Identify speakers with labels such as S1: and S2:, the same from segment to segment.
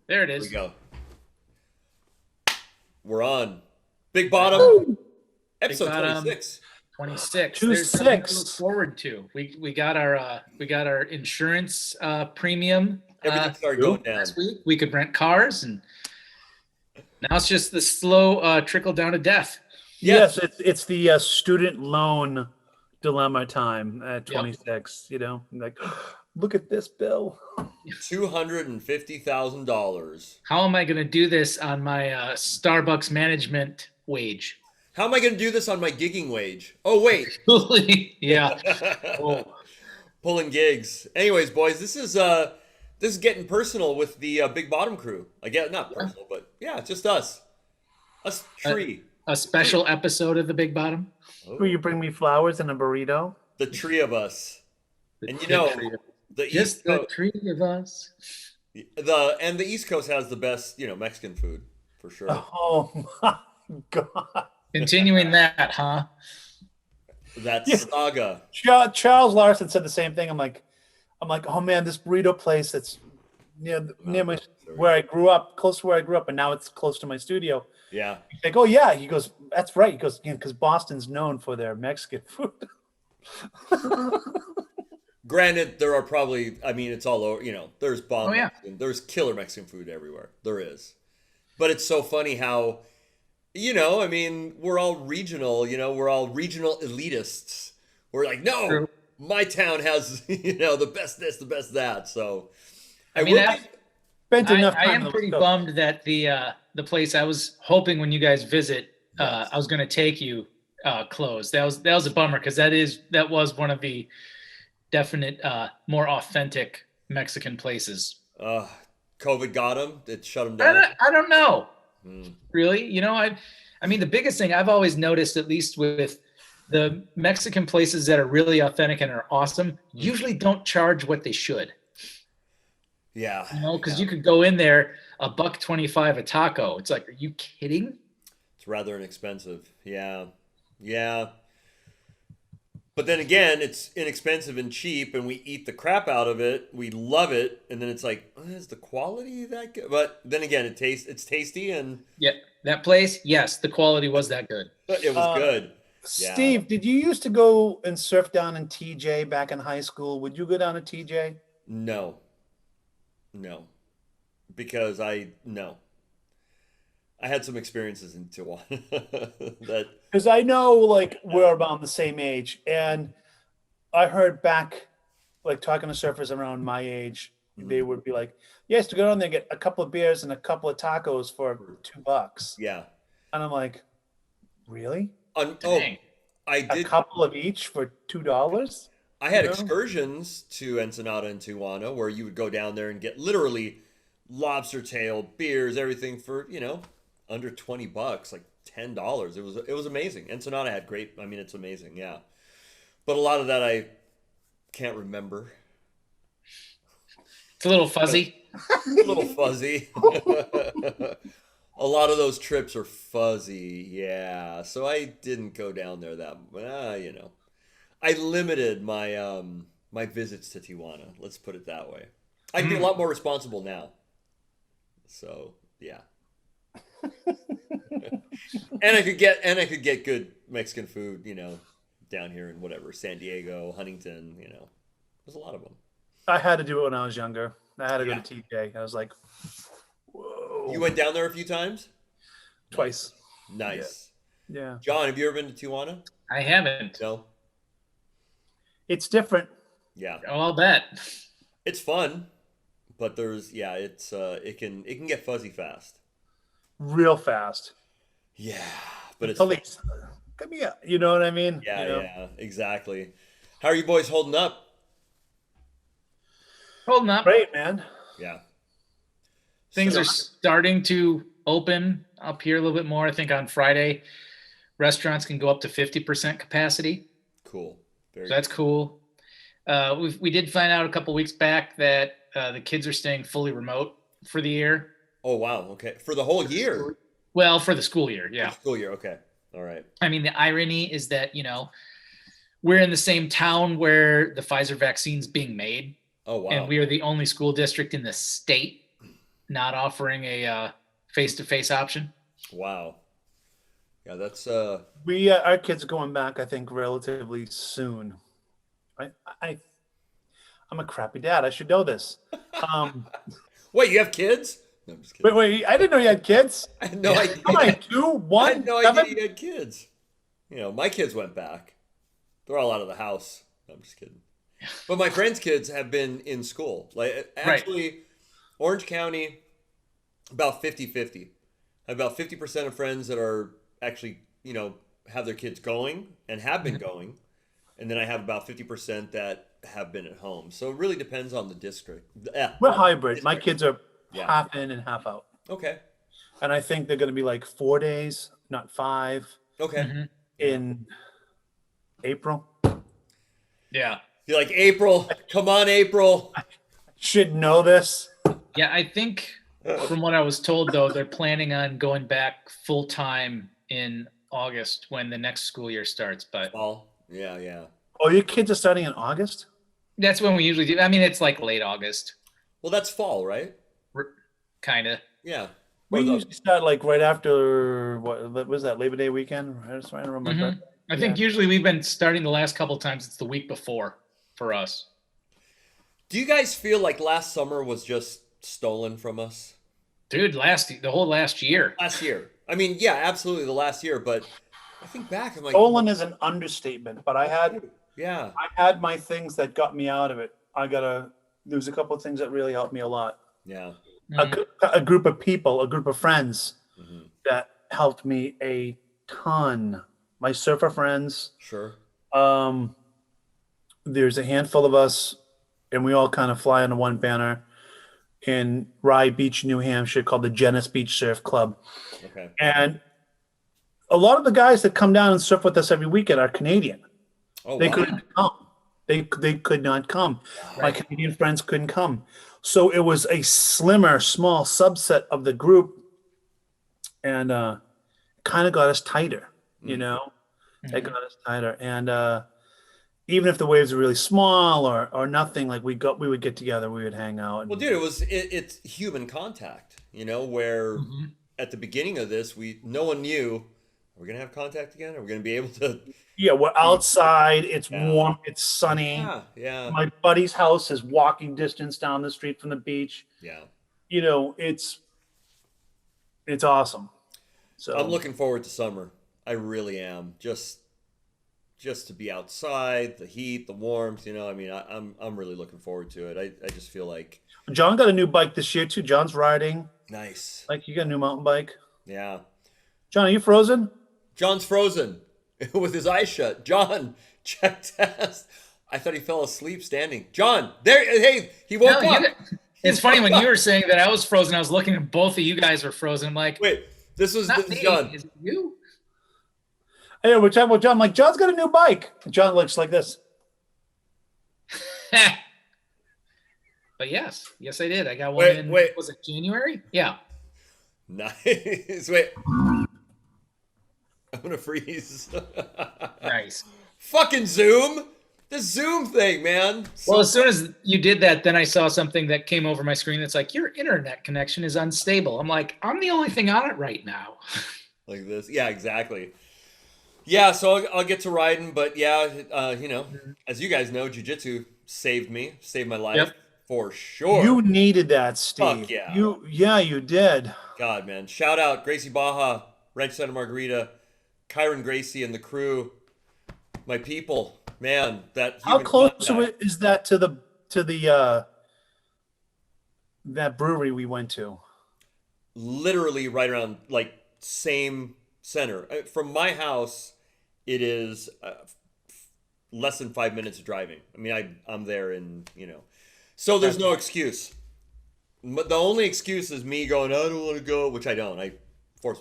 S1: There it
S2: Here we
S1: is.
S2: go. We're on. Big Bottom,
S1: Big
S2: episode
S1: Bottom
S2: 26.
S1: 26.
S3: Two
S1: There's something to look
S3: six.
S1: forward to. We got our insurance premium
S2: Everything started going down.
S1: last week. We could rent cars, and now it's just the slow trickle down to death.
S3: Yes, it's the student loan dilemma time at 26. You know, like, look at this bill.
S2: $250,000.
S1: How am I going to do this on my Starbucks management wage?
S2: How am I going to do this on my gigging wage? Oh, wait.
S1: Yeah. Oh.
S2: Pulling gigs. Anyways, boys, this is getting personal with the Big Bottom crew. I guess not personal, but yeah, just us. Us three.
S1: A special episode of the Big Bottom.
S3: Will you bring me flowers and a burrito?
S2: The three of us.
S1: The
S2: And you
S1: three
S2: know,
S1: of us.
S2: the
S1: Just
S2: East
S1: the
S2: Coast,
S1: three of us.
S2: the East Coast has the best, Mexican food for sure.
S3: Oh my God.
S1: Continuing that, huh?
S2: That
S3: Yeah.
S2: saga.
S3: Charles Larson said the same thing. I'm like, oh man, this burrito place that's near my where I grew up, close to where I grew up, and now it's close to my studio.
S2: Yeah.
S3: He's like, oh yeah. He goes, that's right. He goes, because Boston's known for their Mexican food.
S2: Granted, there are probably, it's all over, there's bomb
S1: Oh, yeah.
S2: Mexican, there's killer Mexican food everywhere. There is. But it's so funny how, we're all regional, we're all regional elitists. We're like, no,
S1: True.
S2: my town has, the best this, the best that. So,
S1: I mean,
S3: Spent enough
S1: I
S3: time
S1: am
S3: to
S1: pretty
S3: look up.
S1: bummed that the place I was hoping when you guys visit, I was going to take you closed. That was a bummer because that was one of the definite more authentic Mexican places.
S2: COVID got him. It shut him down.
S1: I don't know,
S2: Mm.
S1: really. I mean, the biggest thing I've always noticed, at least with the Mexican places that are really authentic and are awesome, usually don't charge what they should.
S2: Yeah.
S1: Because you could go in there $1.25 a taco. It's like, are you kidding?
S2: It's rather inexpensive. Yeah. Yeah. But then again, it's inexpensive and cheap, and we eat the crap out of it. We love it, and then it's like, is the quality that good? But then again, it's tasty, and
S1: Yeah, that place, yes, the quality was that good.
S2: it was good. Yeah.
S3: Steve, did you used to go and surf down in TJ back in high school? Would you go down to TJ?
S2: No, because I had some experiences in Tijuana that
S3: Because I know, like, we're about the same age, and I heard back, like, talking to surfers around my age, they would be like, "Yes, to go down there and get a couple of beers and a couple of tacos for $2."
S2: yeah.
S3: And I'm like, really?
S1: Dang.
S2: I
S3: A
S2: did.
S3: couple of each for $2?
S2: I had
S3: you know?
S2: excursions to Ensenada and Tijuana where you would go down there and get literally lobster tail, beers, everything for, under $20, like $10. It was amazing. Ensenada had great, it's amazing, yeah. But a lot of that I can't remember.
S1: It's a little fuzzy.
S2: A little fuzzy. A lot of those trips are fuzzy, yeah. So I didn't go down there that, I limited my my visits to Tijuana. Let's put it that way. I'd be a lot more responsible now. So yeah. and I could get good Mexican food, down here in whatever, San Diego, Huntington, there's a lot of them.
S3: I had to do it when I was younger. I had to
S2: Yeah.
S3: go to TJ. I was like, whoa.
S2: You went down there a few times?
S3: Twice.
S2: Nice.
S3: Yeah.
S2: John, have you ever been to Tijuana?
S1: I haven't.
S2: No?
S3: It's different.
S2: Yeah.
S1: Oh, I'll bet.
S2: It's fun, but it's it can get fuzzy fast.
S3: Real fast.
S2: Yeah, but it's
S3: Police. Come here. You know what I mean?
S2: yeah,
S3: You know?
S2: yeah, exactly. How are you boys holding up?
S1: Holding up.
S3: Great, man.
S2: Yeah.
S1: Things
S2: So-
S1: are starting to open up here a little bit more. I think on Friday, restaurants can go up to 50% capacity.
S2: cool. Very
S1: So that's cool. We did find out a couple weeks back that the kids are staying fully remote for the year.
S2: Oh wow, okay. For the whole year.
S1: Well, for the school year, yeah.
S2: School year, okay. All right.
S1: I mean, the irony is that, we're in the same town where the Pfizer vaccine's being made,
S2: Oh wow.
S1: and we are the only school district in the state not offering a face-to-face option.
S2: Wow. Yeah, that's
S3: We our kids are going back, I think, relatively soon. I I'm a crappy dad. I should know this.
S2: Wait, you have kids? No, I'm just kidding.
S3: Wait, I didn't know you had kids.
S2: I had no idea.
S3: How many? Two,
S2: I
S3: one,
S2: had no
S3: seven?
S2: idea you had kids. You know, my kids went back. They're all out of the house. No, I'm just kidding. But my friends' kids have been in school. Like actually, Orange County, about 50-50. I have about 50% of friends that are actually, you know, have their kids going and have been going. And then I have about 50% that have been at home. So it really depends on the district.
S3: We're hybrid. My kids are
S2: Yeah.
S3: half in and half out,
S2: Okay.
S3: and I think they're going to be like 4 days, not 5,
S2: Okay.
S1: Mhm.
S3: in April.
S1: Yeah.
S2: You're like, April, come on, April.
S3: Should know this.
S1: Yeah, I think from what I was told, though, they're planning on going back full time in August when the next school year starts. But
S2: Oh, yeah, yeah.
S3: Oh, your kids are starting in August?
S1: that's when we usually do. I mean, it's like late August,
S2: Well, that's fall, right?
S1: kind of.
S2: Yeah.
S3: We
S2: Or the-
S3: usually start like right after what was that, Labor Day weekend? I just trying to remember.
S1: Mhm. I think usually we've been starting the last couple times. It's the week before for us.
S2: Do you guys feel like last summer was just stolen from us?
S1: Dude, the whole last year.
S2: Last year. I mean, yeah, absolutely the last year, but I think back, I'm like,
S3: Stolen is an understatement, but I
S2: yeah.
S3: had my things that got me out of it. There was a couple of things that really helped me a lot.
S2: Yeah.
S1: Mhm.
S3: A group of people, a group of friends
S2: Hmm.
S3: that helped me a ton. My surfer friends.
S2: Sure.
S3: There's a handful of us, and we all kind of fly under one banner in Rye Beach, New Hampshire, called the Genis Beach Surf Club.
S2: Okay.
S3: And a lot of the guys that come down and surf with us every weekend are Canadian.
S2: Oh,
S3: They
S2: wow.
S3: couldn't come. They could not come. My
S1: Right.
S3: Canadian friends couldn't come. So it was a slimmer, small subset of the group, and kind of got us tighter. You
S2: Mm.
S3: know,
S1: Mhm.
S3: it got us tighter. And even if the waves were really small or nothing, like we would get together, we would hang out. And,
S2: Well, dude, it's human contact, you know, where
S1: Mhm.
S2: at the beginning of this, no one knew, are we gonna have contact again? Are we gonna be able to?
S3: yeah, we're outside. It's
S2: Yeah.
S3: warm. It's sunny.
S2: Yeah, yeah,
S3: My buddy's house is walking distance down the street from the beach.
S2: yeah.
S3: You know, it's awesome. So
S2: I'm looking forward to summer. I really am. Just to be outside, the heat, the warmth. You know, I mean, I'm really looking forward to it. I just feel like
S3: John got a new bike this year too. John's riding.
S2: nice.
S3: Like, you got a new mountain bike.
S2: Yeah.
S3: John, are you frozen?
S2: John's frozen with his eyes shut. John, check test. I thought he fell asleep standing. John, there. Hey, he woke
S1: No,
S2: up.
S1: it's funny when you were saying that I was frozen. I was looking and both of you guys were frozen. I'm like,
S2: Wait, this was
S1: not me.
S2: John.
S1: Is it you?
S3: Hey, we're talking about John. I'm like, John's got a new bike. John looks like this.
S1: But yes, I did. I got one
S2: Wait,
S1: in.
S2: wait.
S1: Was it January? Yeah.
S2: Nice. Wait. I'm gonna freeze.
S1: Nice.
S2: Fucking Zoom. The Zoom thing, man.
S1: Well, as soon as you did that, then I saw something that came over my screen that's like, your internet connection is unstable. I'm like, I'm the only thing on it right now.
S2: Like this. Yeah, exactly. Yeah, so I'll get to riding, but yeah, you know, as you guys know, jiu-jitsu saved my life
S1: Yep.
S2: for sure.
S3: You needed that, Steve.
S2: Fuck yeah.
S3: You did.
S2: God, man. Shout out Gracie Baja, Ranch Santa Margarita, Kyron Gracie and the crew, my people. Man, that
S3: How
S2: human
S3: close
S2: contact.
S3: is that to the that brewery we went to?
S2: Literally right around, like, same center. From my house, it is less than 5 minutes of driving. I mean, I'm there in, you know. So there's no excuse. The only excuse is me going, I don't want to go, which I don't.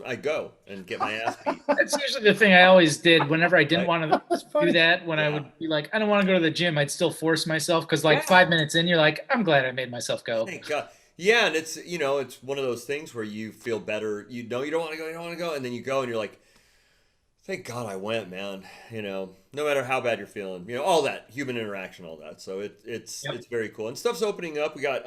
S2: I go and get my ass beat.
S1: That's usually the thing I always did whenever I didn't
S2: Right.
S1: want to
S3: That's
S1: do
S3: funny.
S1: that. When I
S2: Yeah.
S1: would be like, I don't want to go to the gym, I'd still force myself because like
S2: Yeah.
S1: 5 minutes in, you're like, I'm glad I made myself go.
S2: Thank God. Yeah, and it's, you know, it's one of those things where you feel better. You know you don't want to go, and then you go and you're like, Thank God I went, man. You know, no matter how bad you're feeling, you know, all that human interaction, all that. So
S1: Yep.
S2: it's very cool, and stuff's opening up. We got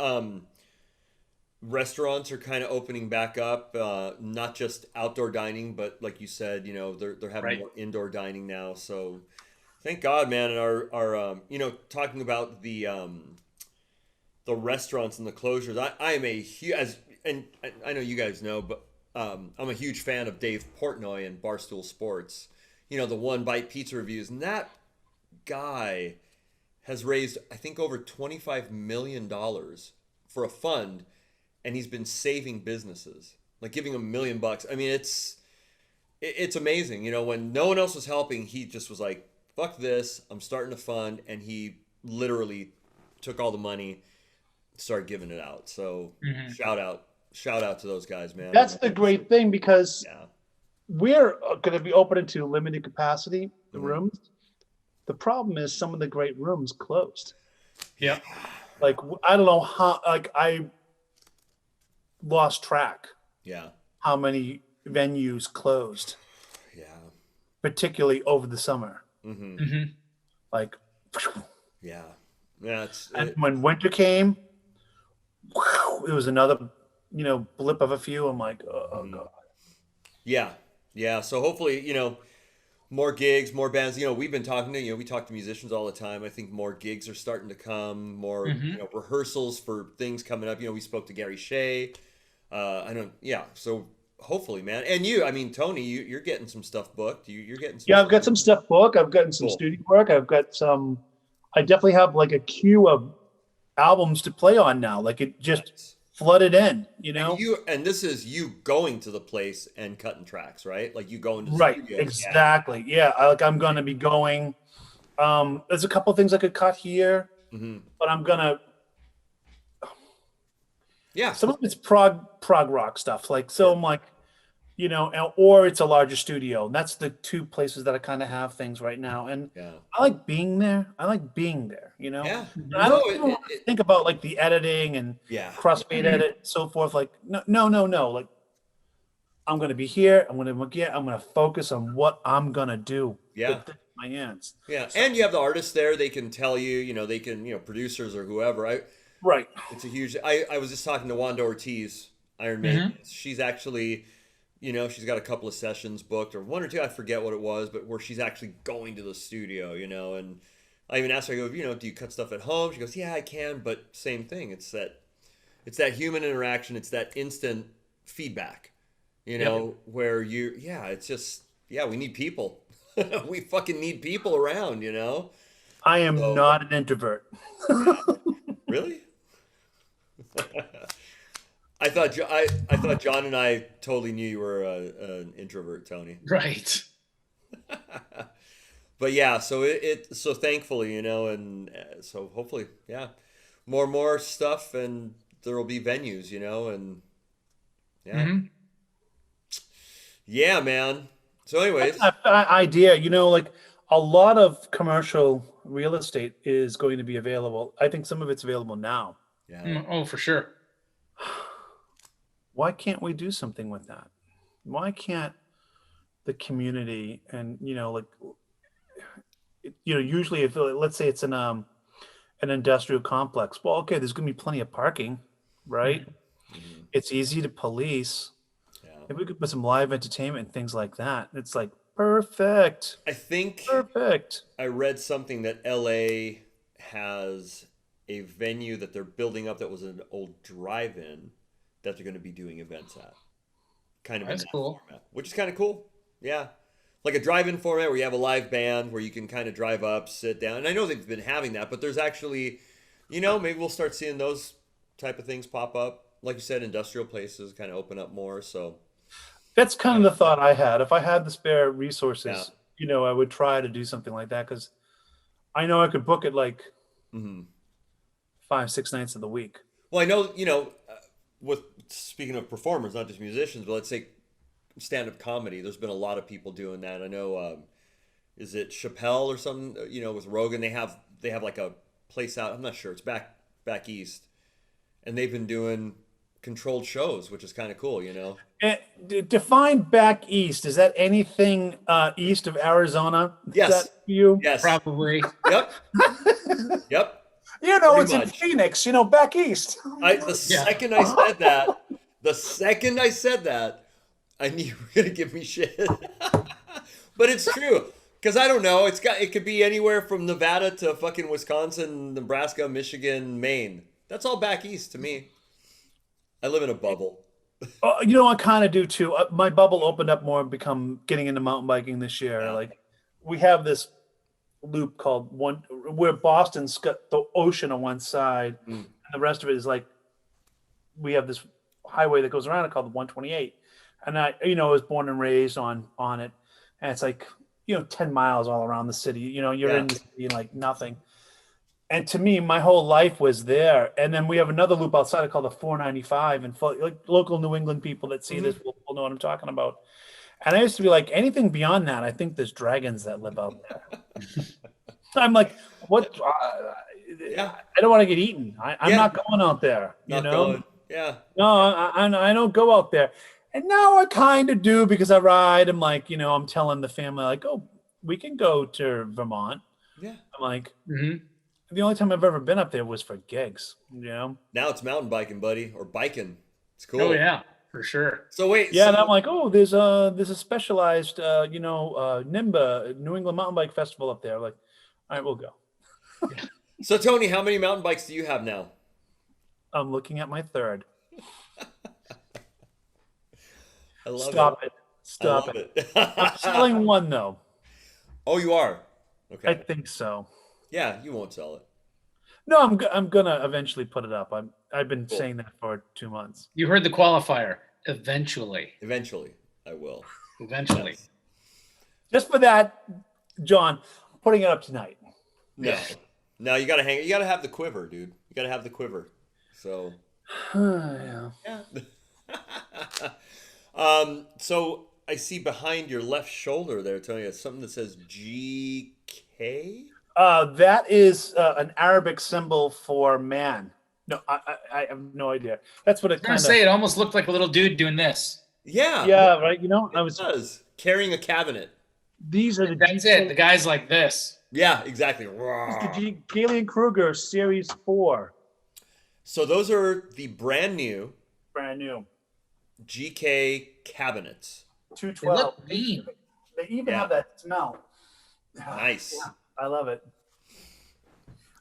S2: restaurants are kind of opening back up, not just outdoor dining, but like you said, you know, they're having
S1: Right.
S2: more indoor dining now. So thank God, man. And our you know, talking about the restaurants and the closures. I am a huge, as and I know you guys know, but I'm a huge fan of Dave Portnoy and Barstool Sports. You know, the One Bite Pizza reviews, and that guy has raised, I think, over $25 million for a fund, and he's been saving businesses, like giving them $1 million. I mean, it's amazing. You know, when no one else was helping, he just was like, "Fuck this! I'm starting a fund," and he literally took all the money, started giving it out. So
S1: Hmm.
S2: shout out to those guys, man.
S3: That's the great thing because
S2: Yeah.
S3: we're going to be opening to limited capacity
S2: Mhm.
S3: rooms. The problem is some of the great rooms closed.
S1: Yep.
S3: Like I don't know how. Like I lost track
S2: Yeah.
S3: how many venues closed,
S2: Yeah.
S3: particularly over the summer.
S2: Hmm.
S1: Hmm.
S3: Like,
S2: Yeah. Yeah.
S3: and when winter came, it was another, blip of a few. I'm like, oh
S2: Mhm.
S3: god.
S2: Yeah. Yeah. So hopefully, you know, more gigs, more bands. You know, we've been talking to, you know, we talk to musicians all the time. I think more gigs are starting to come, more, you
S1: Hmm.
S2: know, rehearsals for things coming up. You know, we spoke to Gary Shea. I don't, yeah. So hopefully, man. And you, I mean, Tony, you're getting some stuff booked. You're getting some
S3: Yeah, I've
S2: stuff.
S3: got some stuff booked. I've gotten some
S2: Cool.
S3: studio work. I've got some. I definitely have like a queue of albums to play on now. Like it just
S2: Nice.
S3: flooded in. You
S2: And
S3: know.
S2: you, and this is you going to the place and cutting tracks, right? Like you going to the
S3: Right.
S2: studio. Yeah.
S3: Exactly. Yeah. I'm going to be going. There's a couple things I could cut here,
S2: Hmm.
S3: but I'm gonna.
S2: Yeah.
S3: Some of it's prog rock stuff. Like so,
S2: Sure.
S3: I'm like, or it's a larger studio. And that's the two places that I kind of have things right now. And
S2: Yeah.
S3: I like being there. I like being there.
S2: Yeah.
S3: And I
S1: Hmm.
S2: No,
S3: don't even want to think about like the editing and
S2: yeah.
S3: crossfade
S1: Hmm.
S3: edit, and so forth. Like no, no, no, no. Like I'm gonna be here. I'm gonna focus on what I'm gonna do
S2: Yeah.
S3: with my hands.
S2: Yeah.
S3: So
S2: And you have the artists there. They can tell you, you know, they can, you know, producers or whoever.
S3: right.
S2: It's a huge, I was just talking to Wanda Ortiz, Iron Maiden.
S1: Hmm.
S2: She's actually, you know, she's got a couple of sessions booked or one or two, I forget what it was, but where she's actually going to the studio, you know, and I even asked her, I go, you know, do you cut stuff at home? She goes, yeah, I can, but same thing. It's that human interaction. It's that instant feedback, you
S1: Yep.
S2: know, where yeah, it's just, yeah, we need people. We fucking need people around, you know?
S3: I am
S2: So,
S3: not an introvert.
S2: yeah. Really? I thought John and I totally knew you were an introvert, Tony.
S1: Right.
S2: But yeah, so so thankfully, you know, and so hopefully, yeah, more stuff, and there will be venues, you know, and yeah,
S1: Hmm.
S2: yeah, man. So, anyways,
S3: Idea, like a lot of commercial real estate is going to be available. I think some of it's available now.
S2: yeah,
S1: Oh, for sure.
S3: Why can't we do something with that? Why can't the community and like usually if let's say it's an industrial complex, well, okay, there's going to be plenty of parking, right?
S1: Mhm.
S2: mhm,
S3: It's easy to police.
S2: yeah.
S3: If we could put some live entertainment and things like that, it's like perfect,
S2: I think
S3: perfect.
S2: I read something that LA has a venue that they're building up that was an old drive-in that they're going to be doing events at, kind of in
S1: That's
S2: that
S1: cool.
S2: format, which is kind of cool. Yeah. Like a drive-in format where you have a live band where you can kind of drive up, sit down. And I know they've been having that, but there's actually, you know, maybe we'll start seeing those type of things pop up. Like you said, industrial places kind of open up more. So,
S3: That's kind
S2: yeah.
S3: of the thought I had. If I had the spare
S2: Yeah.
S3: resources, I would try to do something like that because I know I could book it like
S2: Hmm.
S3: 5, 6 nights of the week.
S2: Well, I know, you know, with speaking of performers, not just musicians, but let's say stand-up comedy. There's been a lot of people doing that. I know, is it Chappelle or something? You know, with Rogan, they have like a place out. I'm not sure. It's back east, and they've been doing controlled shows, which is kind of cool,
S3: Define back east. Is that anything east of Arizona? Is
S2: Yes.
S3: that you?
S2: Yes.
S1: Probably.
S2: Yep. Yep.
S3: You know,
S2: Pretty
S3: it's in
S2: much.
S3: Phoenix, back east.
S2: The second I said that, I knew you were gonna give me shit. But it's true. Because I don't know, it could be anywhere from Nevada to fucking Wisconsin, Nebraska, Michigan, Maine. That's all back east to me. I live in a bubble.
S3: I kind of do too. My bubble opened up more and getting into mountain biking this year.
S2: Yeah.
S3: Like we have this loop called where Boston's got the ocean on one side, and the rest of it is like we have this highway that goes around it called the 128. And I, was born and raised on it, and it's like 10 miles all around the city. You're in the city like nothing. And to me, my whole life was there. And then we have another loop outside called the 495. And like local New England people that see this will know what I'm talking about. And I used to be like, anything beyond that, I think there's dragons that live out there. I'm like, what? I don't want to get eaten. I'm not going out there.
S2: Going. Yeah.
S3: No, I don't go out there. And now I kind of do because I ride. I'm like, I'm telling the family like, oh, we can go to Vermont.
S2: Yeah.
S3: I'm like, the only time I've ever been up there was for gigs,
S2: Now it's mountain biking, buddy, or biking. It's cool.
S1: Oh yeah, for sure.
S2: So wait.
S3: Yeah, and I'm like, oh, there's a specialized, NIMBA, New England Mountain Bike Festival up there. Like, all right, we'll go.
S2: So Tony, how many mountain bikes do you have now?
S3: I'm looking at my third.
S2: I love
S3: Stop
S2: it.
S3: it. Stop
S2: I love
S3: it.
S2: it.
S3: I'm selling one though.
S2: Oh, you are? Okay.
S3: I think so.
S2: Yeah, you won't sell it.
S3: No, I'm gonna eventually put it up. I've been saying that for 2 months.
S1: You heard the qualifier. Eventually.
S2: Eventually, I will.
S1: Eventually.
S2: Yes.
S3: Just for that, John, I'm putting it up tonight.
S2: No. No, you gotta hang it. You gotta have the quiver, dude. You gotta have the quiver. So
S3: Yeah.
S2: So I see behind your left shoulder there, Tony, it's something that says GK.
S3: That is an Arabic symbol for man. No, I have no idea. That's what it
S1: I was
S3: kind
S1: gonna
S3: of.
S1: say it almost looked like a little dude doing this.
S2: Yeah.
S3: Yeah, right.
S2: It does. Carrying a cabinet.
S3: These are the.
S1: That's it. The guy's like this.
S2: Yeah, exactly.
S3: The Galen Kruger Series 4,
S2: So those are the brand new
S3: brand new.
S2: GK cabinets.
S1: They
S3: 212.
S1: look mean.
S3: They even
S2: Yeah.
S3: have that smell.
S2: Nice.
S3: I love it.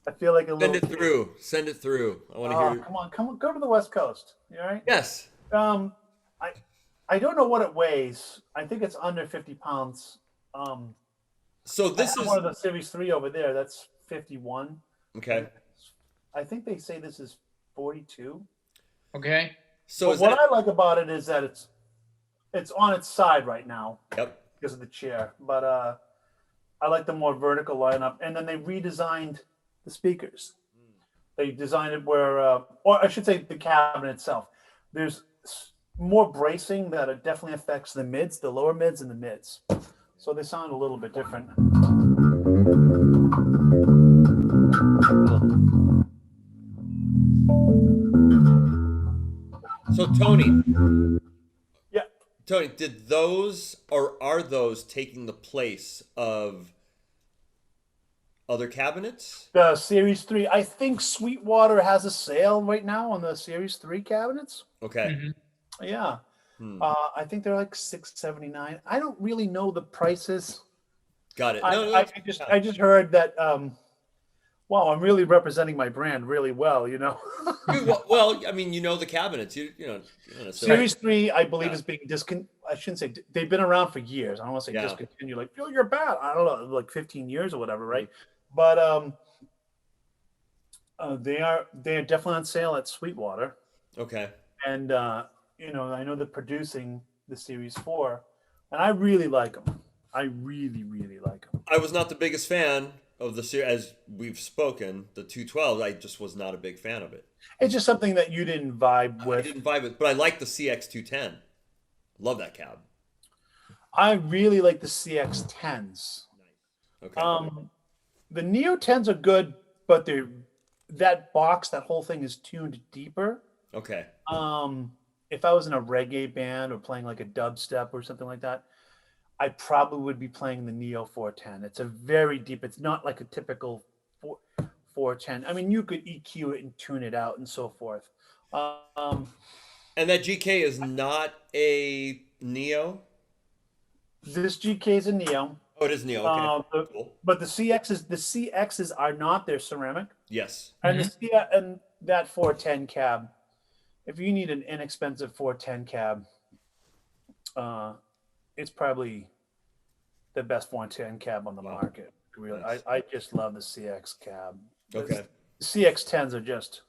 S3: I feel like a
S2: Send
S3: little.
S2: it through. Send it through. I want to hear.
S3: Come on, go to the West Coast. You all right?
S2: Yes.
S3: I don't know what it weighs. I think it's under 50 pounds.
S2: So this is
S3: one of the Series 3 over there. That's 51.
S2: okay.
S3: I think they say this is 42.
S1: Okay.
S2: So
S3: But
S2: is
S3: what
S2: that?
S3: I like about it is that it's on its side right now
S2: Yep.
S3: because of the chair. But I like the more vertical lineup. And then they redesigned the speakers. They designed it where, or I should say, the cabinet itself. There's more bracing that it definitely affects the mids, the lower mids, and the mids. So they sound a little bit different.
S2: So Tony,
S3: Yeah.
S2: Tony, did those or are those taking the place of other cabinets?
S3: The Series 3, I think Sweetwater has a sale right now on the Series 3 cabinets.
S2: Okay.
S1: Mhm.
S3: Yeah.
S2: Hmm.
S3: I think they're like $679. I don't really know the prices.
S2: Got it.
S3: I just heard that. Wow, I'm really representing my brand really well.
S2: Dude, well, I mean, the cabinets. So
S3: Series 3, I believe,
S2: Yeah.
S3: is being discontinued. I shouldn't say they've been around for years. I don't want to say
S2: Yeah.
S3: discontinued. Like, you're bad. I don't know, like 15 years or whatever, right? But they're definitely on sale at Sweetwater,
S2: Okay.
S3: and I know they're producing the Series 4, and I really like them. I really, really like them.
S2: I was not the biggest fan of the series, as we've spoken. The 212, I just was not a big fan of it.
S3: It's just something that you didn't vibe
S2: I
S3: with.
S2: didn't vibe with, but I like the CX210. Love that cab.
S3: I really like the CX10s.
S2: Okay.
S3: The Neo 10s are good, but that box, that whole thing is tuned deeper.
S2: Okay.
S3: If I was in a reggae band or playing like a dubstep or something like that, I probably would be playing the Neo 410. It's a very deep. It's not like a typical 410. I mean, you could EQ it and tune it out and so forth. Um,
S2: And that GK is not a Neo?
S3: this GK is a Neo,
S2: Oh, it is Neo. Okay.
S3: uh,
S2: Cool.
S3: but the CXs are not. They're ceramic,
S2: Yes.
S3: and
S1: Mhm.
S3: and that 410 cab. If you need an inexpensive 410 cab, uh, it's probably the best 410 cab on the
S2: Wow.
S3: market. Really,
S2: Nice.
S3: I just love the CX cab.
S2: Okay.
S3: The CX10s are just,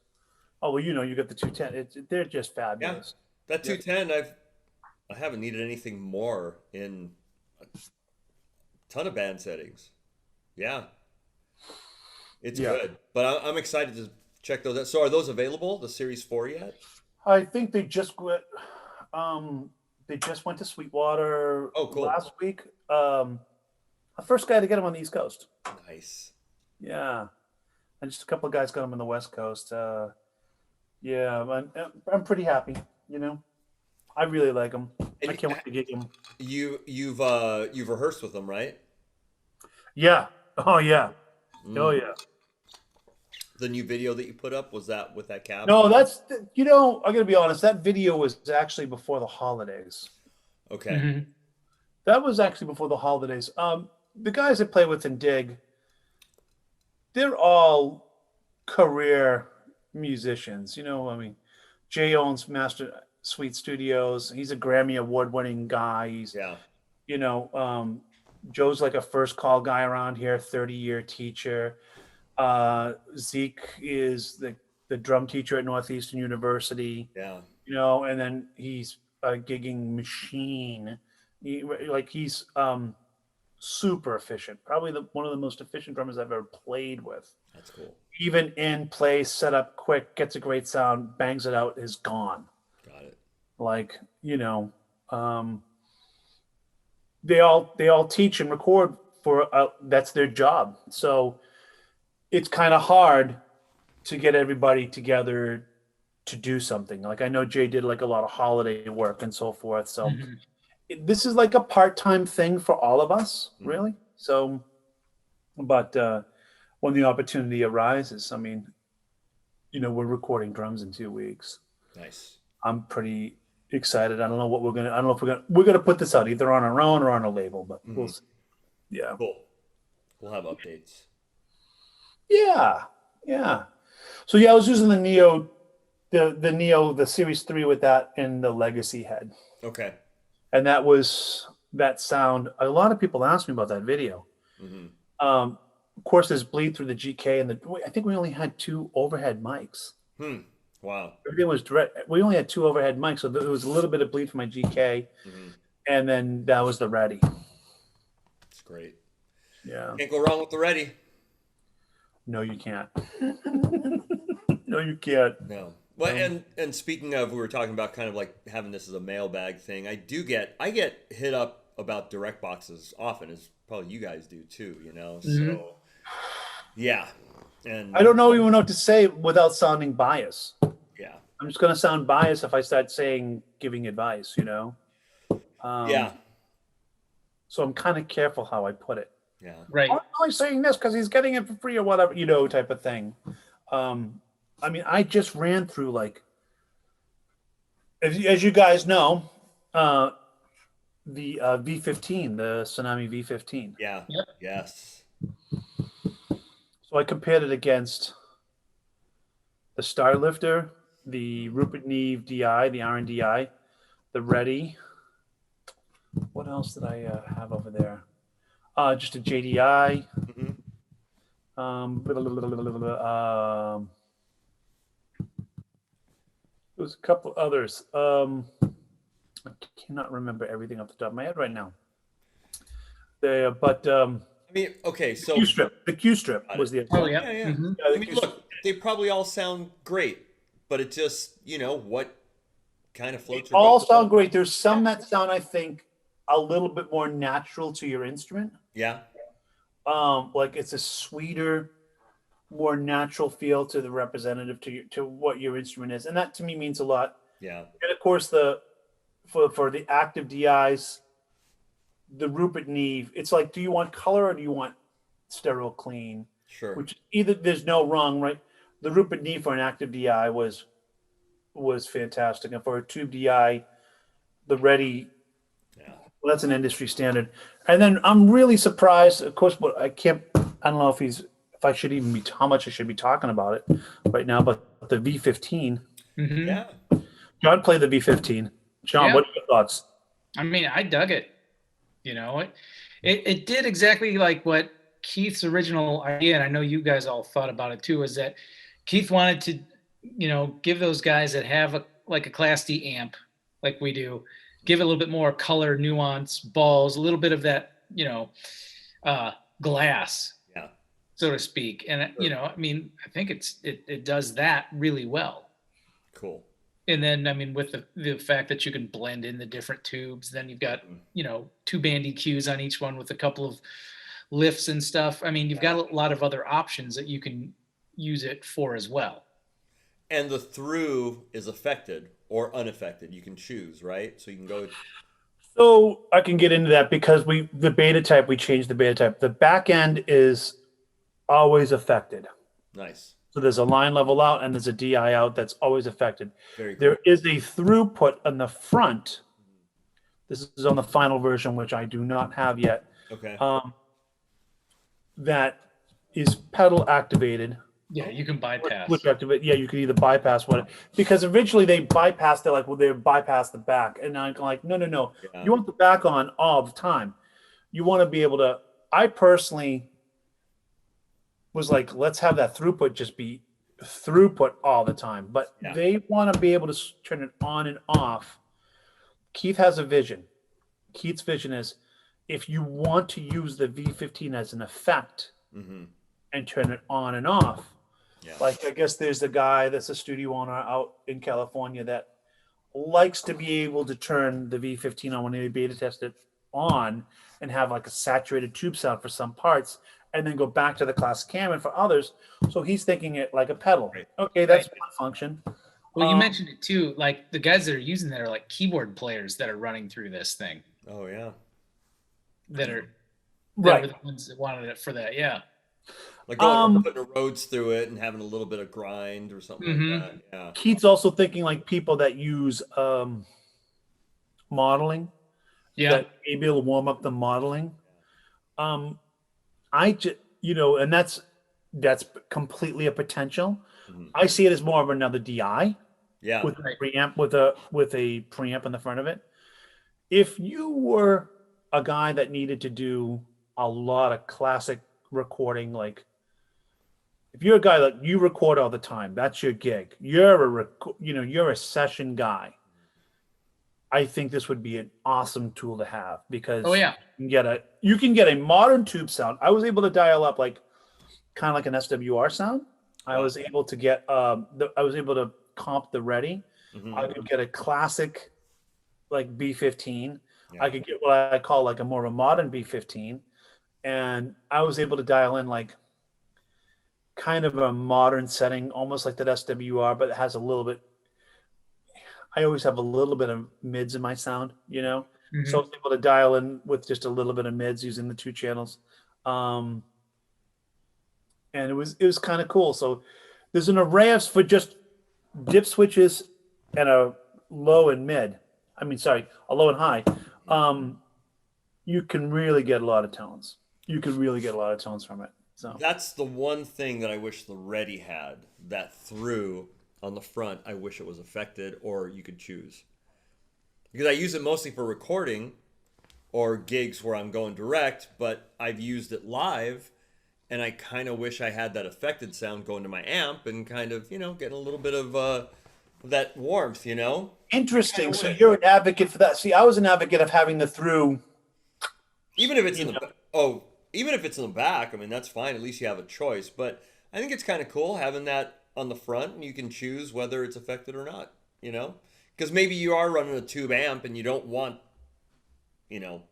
S3: oh well, you got the 210. They're just
S2: Yeah.
S3: fabulous.
S2: That
S3: Yeah.
S2: 210, I haven't needed anything more in a ton of band settings. Yeah, it's
S3: Yeah.
S2: good. But I'm excited to check those out. So are those available, the Series 4 yet?
S3: I think they just went to Sweetwater
S2: Oh, cool.
S3: last week. The first guy to get them on the East Coast.
S2: Nice.
S3: Yeah, and just a couple of guys got them on the West Coast. Yeah, I'm pretty happy. I really like them.
S2: And
S3: I can't wait to get them.
S2: you've rehearsed with them, right?
S3: Yeah. Oh yeah. Oh
S2: Mm.
S3: yeah.
S2: The new video that you put up, was that with that cab?
S3: No, I gotta be honest. That video was actually before the holidays.
S2: Okay.
S1: Mhm.
S3: That was actually before the holidays. The guys I play with in Dig, they're all career musicians. I mean, Jay owns Master Suite Studios. He's a Grammy award-winning guy.
S2: Yeah.
S3: You know, um, Joe's like a first call guy around here, 30-year teacher. Zeke is the drum teacher at Northeastern University.
S2: Yeah.
S3: And then he's a gigging machine. He's super efficient. Probably one of the most efficient drummers I've ever played with.
S2: That's cool.
S3: Even in place, set up quick, gets a great sound, bangs it out, is gone.
S2: Got it.
S3: Like, they all teach and record that's their job. So it's kind of hard to get everybody together to do something. Like I know Jay did like a lot of holiday work and so forth. So
S1: Mhm.
S3: this is like a part-time thing for all of us, really. So, but when the opportunity arises, I mean, we're recording drums in 2 weeks.
S2: Nice.
S3: I'm pretty excited. I don't know if we're gonna put this out either on our own or on a label, but we'll see. Yeah.
S2: Cool. We'll have updates.
S3: Yeah. Yeah. So yeah, I was using the Neo, the Series 3 with that in the Legacy head.
S2: Okay.
S3: And that sound. A lot of people asked me about that video.
S2: Mm-hmm.
S3: Of course, there's bleed through the GK, and I think we only had 2 overhead mics.
S2: Wow.
S3: Everything was direct. We only had 2 overhead mics, so there was a little bit of bleed from my GK,
S2: Mm-hmm.
S3: and then that was the Ready.
S2: It's great.
S3: Yeah.
S2: Can't go wrong with the Ready.
S3: No, you can't. No, you can't.
S2: No. Well, and speaking of, we were talking about kind of like having this as a mailbag thing. I get hit up about direct boxes often, as probably you guys do too.
S1: Mhm.
S2: So yeah, and
S3: I don't even know what to say without sounding biased.
S2: yeah,
S3: I'm just going to sound biased if I start giving advice,
S2: yeah,
S3: So I'm kind of careful how I put it.
S2: yeah.
S1: Right.
S3: I'm only saying this because he's getting it for free or whatever, type of thing. I mean, I just ran through as you guys know, the V15, the Tsunami V15.
S2: Yeah.
S1: Yep.
S2: Yes.
S3: So I compared it against the Starlifter, the Rupert Neve DI, the R&DI, the Ready. What else did I have over there? Just a JDI.
S2: Mm-hmm.
S3: There was a couple others. I cannot remember everything off the top of my head right now. But
S2: I mean, okay, so
S3: the Q strip was the
S1: Oh yeah.
S2: yeah.
S1: Mhm.
S3: Yeah,
S2: I
S3: the
S2: mean,
S3: Q
S2: look, they probably all sound great, but it just, what kind of floats your
S3: all
S2: boat.
S3: sound great. There's some that sound, I think, a little bit more natural to your instrument.
S2: Yeah.
S3: Like it's a sweeter, more natural feel to the representative to what your instrument is, and that to me means a lot.
S2: Yeah.
S3: And of course, for the active DIs, the Rupert Neve, it's like, do you want color or do you want sterile clean?
S2: Sure.
S3: Which either there's no wrong, right? The Rupert Neve for an active DI was fantastic, and for a tube DI, the Ready,
S2: Yeah.
S3: well, that's an industry standard. And then I'm really surprised, of course, but I don't know if I should even be, how much I should be talking about it right now, but the V15.
S1: Mhm.
S2: Yeah.
S3: John played the V15. John,
S1: Yeah.
S3: what are your thoughts?
S1: I mean, I dug it. You know, it did exactly like what Keith's original idea, and I know you guys all thought about it too, is that Keith wanted to, you know, give those guys that have a Class D amp like we do, give it a little bit more color, nuance, balls, a little bit of that, you know, glass,
S2: Yeah.
S1: so to speak. And you know, I mean, I think it does that really well.
S2: Cool.
S1: And then, I mean, with the fact that you can blend in the different tubes, then you've got, you know, 2 band EQs on each one with a couple of lifts and stuff. I mean, you've got a lot of other options that you can use it for as well.
S2: And the through is affected or unaffected. You can choose, right? So you can go.
S3: So I can get into that because we changed the beta type. The back end is always affected.
S2: Nice.
S3: So there's a line level out and there's a DI out that's always affected.
S2: Very cool.
S3: There is a throughput on the front. This is on the final version, which I do not have yet.
S2: Okay.
S3: That is pedal activated.
S1: Yeah, you can bypass.
S3: Which activate? Yeah, you can either bypass what, because originally they bypassed it, like, well, they bypassed the back, and I'm like, no.
S2: Yeah.
S3: You want the back on all the time. You want to be able to. I personally was like, let's have that throughput just be throughput all the time, but
S2: Yeah.
S3: they want to be able to turn it on and off. Keith has a vision. Keith's vision is, if you want to use the V15 as an effect
S2: Mm-hmm.
S3: and turn it on and off.
S2: Yeah.
S3: Like, I guess there's a guy that's a studio owner out in California that likes to be able to turn the V15 on when they beta test it on and have like a saturated tube sound for some parts and then go back to the classic Hammond for others. So he's thinking it like a pedal.
S2: Right.
S3: Okay, that's
S1: Right.
S3: one function.
S1: Well, you mentioned it too. Like the guys that are using that are like keyboard players that are running through this thing.
S2: Oh yeah.
S1: That are
S3: Right.
S1: were the ones that wanted it for that. Yeah.
S2: Like going putting a Rhodes through it and having a little bit of grind or something
S1: Mhm.
S2: like that. Yeah.
S3: Keith's also thinking like people that use modeling.
S1: Yeah.
S3: That may be able to warm up the modeling. I just, and that's completely a potential.
S2: Mhm.
S3: I see it as more of another DI
S2: Yeah.
S3: with
S1: Right.
S3: a preamp with a preamp in the front of it. If you were a guy that needed to do a lot of classic recording, like if you're a guy that you record all the time, that's your gig. You're a session guy. I think this would be an awesome tool to have because
S1: Oh yeah.
S3: you can get a modern tube sound. I was able to dial up like kind of like an SWR sound. I was able to get I was able to comp the Ready.
S2: Mhm.
S3: I could get a classic like B15.
S2: Yeah.
S3: I could get what I call like a more of a modern B15, and I was able to dial in like kind of a modern setting, almost like that SWR, but it has a little bit. I always have a little bit of mids in my sound,
S1: Mhm.
S3: so I was able to dial in with just a little bit of mids using the 2 channels, and it was kind of cool. So there's an array of for just dip switches and a low and mid. I mean, sorry, a low and high. You can really get a lot of tones. You can really get a lot of tones from it. So
S2: That's the one thing that I wish the Ready had. That through on the front, I wish it was affected or you could choose. Because I use it mostly for recording or gigs where I'm going direct, but I've used it live and I kind of wish I had that affected sound going to my amp and kind of, getting a little bit of that warmth,
S3: interesting. So you're an advocate for that. See, I was an advocate of having the through.
S2: Even if it's even if it's in the back, I mean, that's fine. At least you have a choice. But I think it's kind of cool having that on the front and you can choose whether it's affected or not, Because maybe you are running a tube amp and you don't want, you don't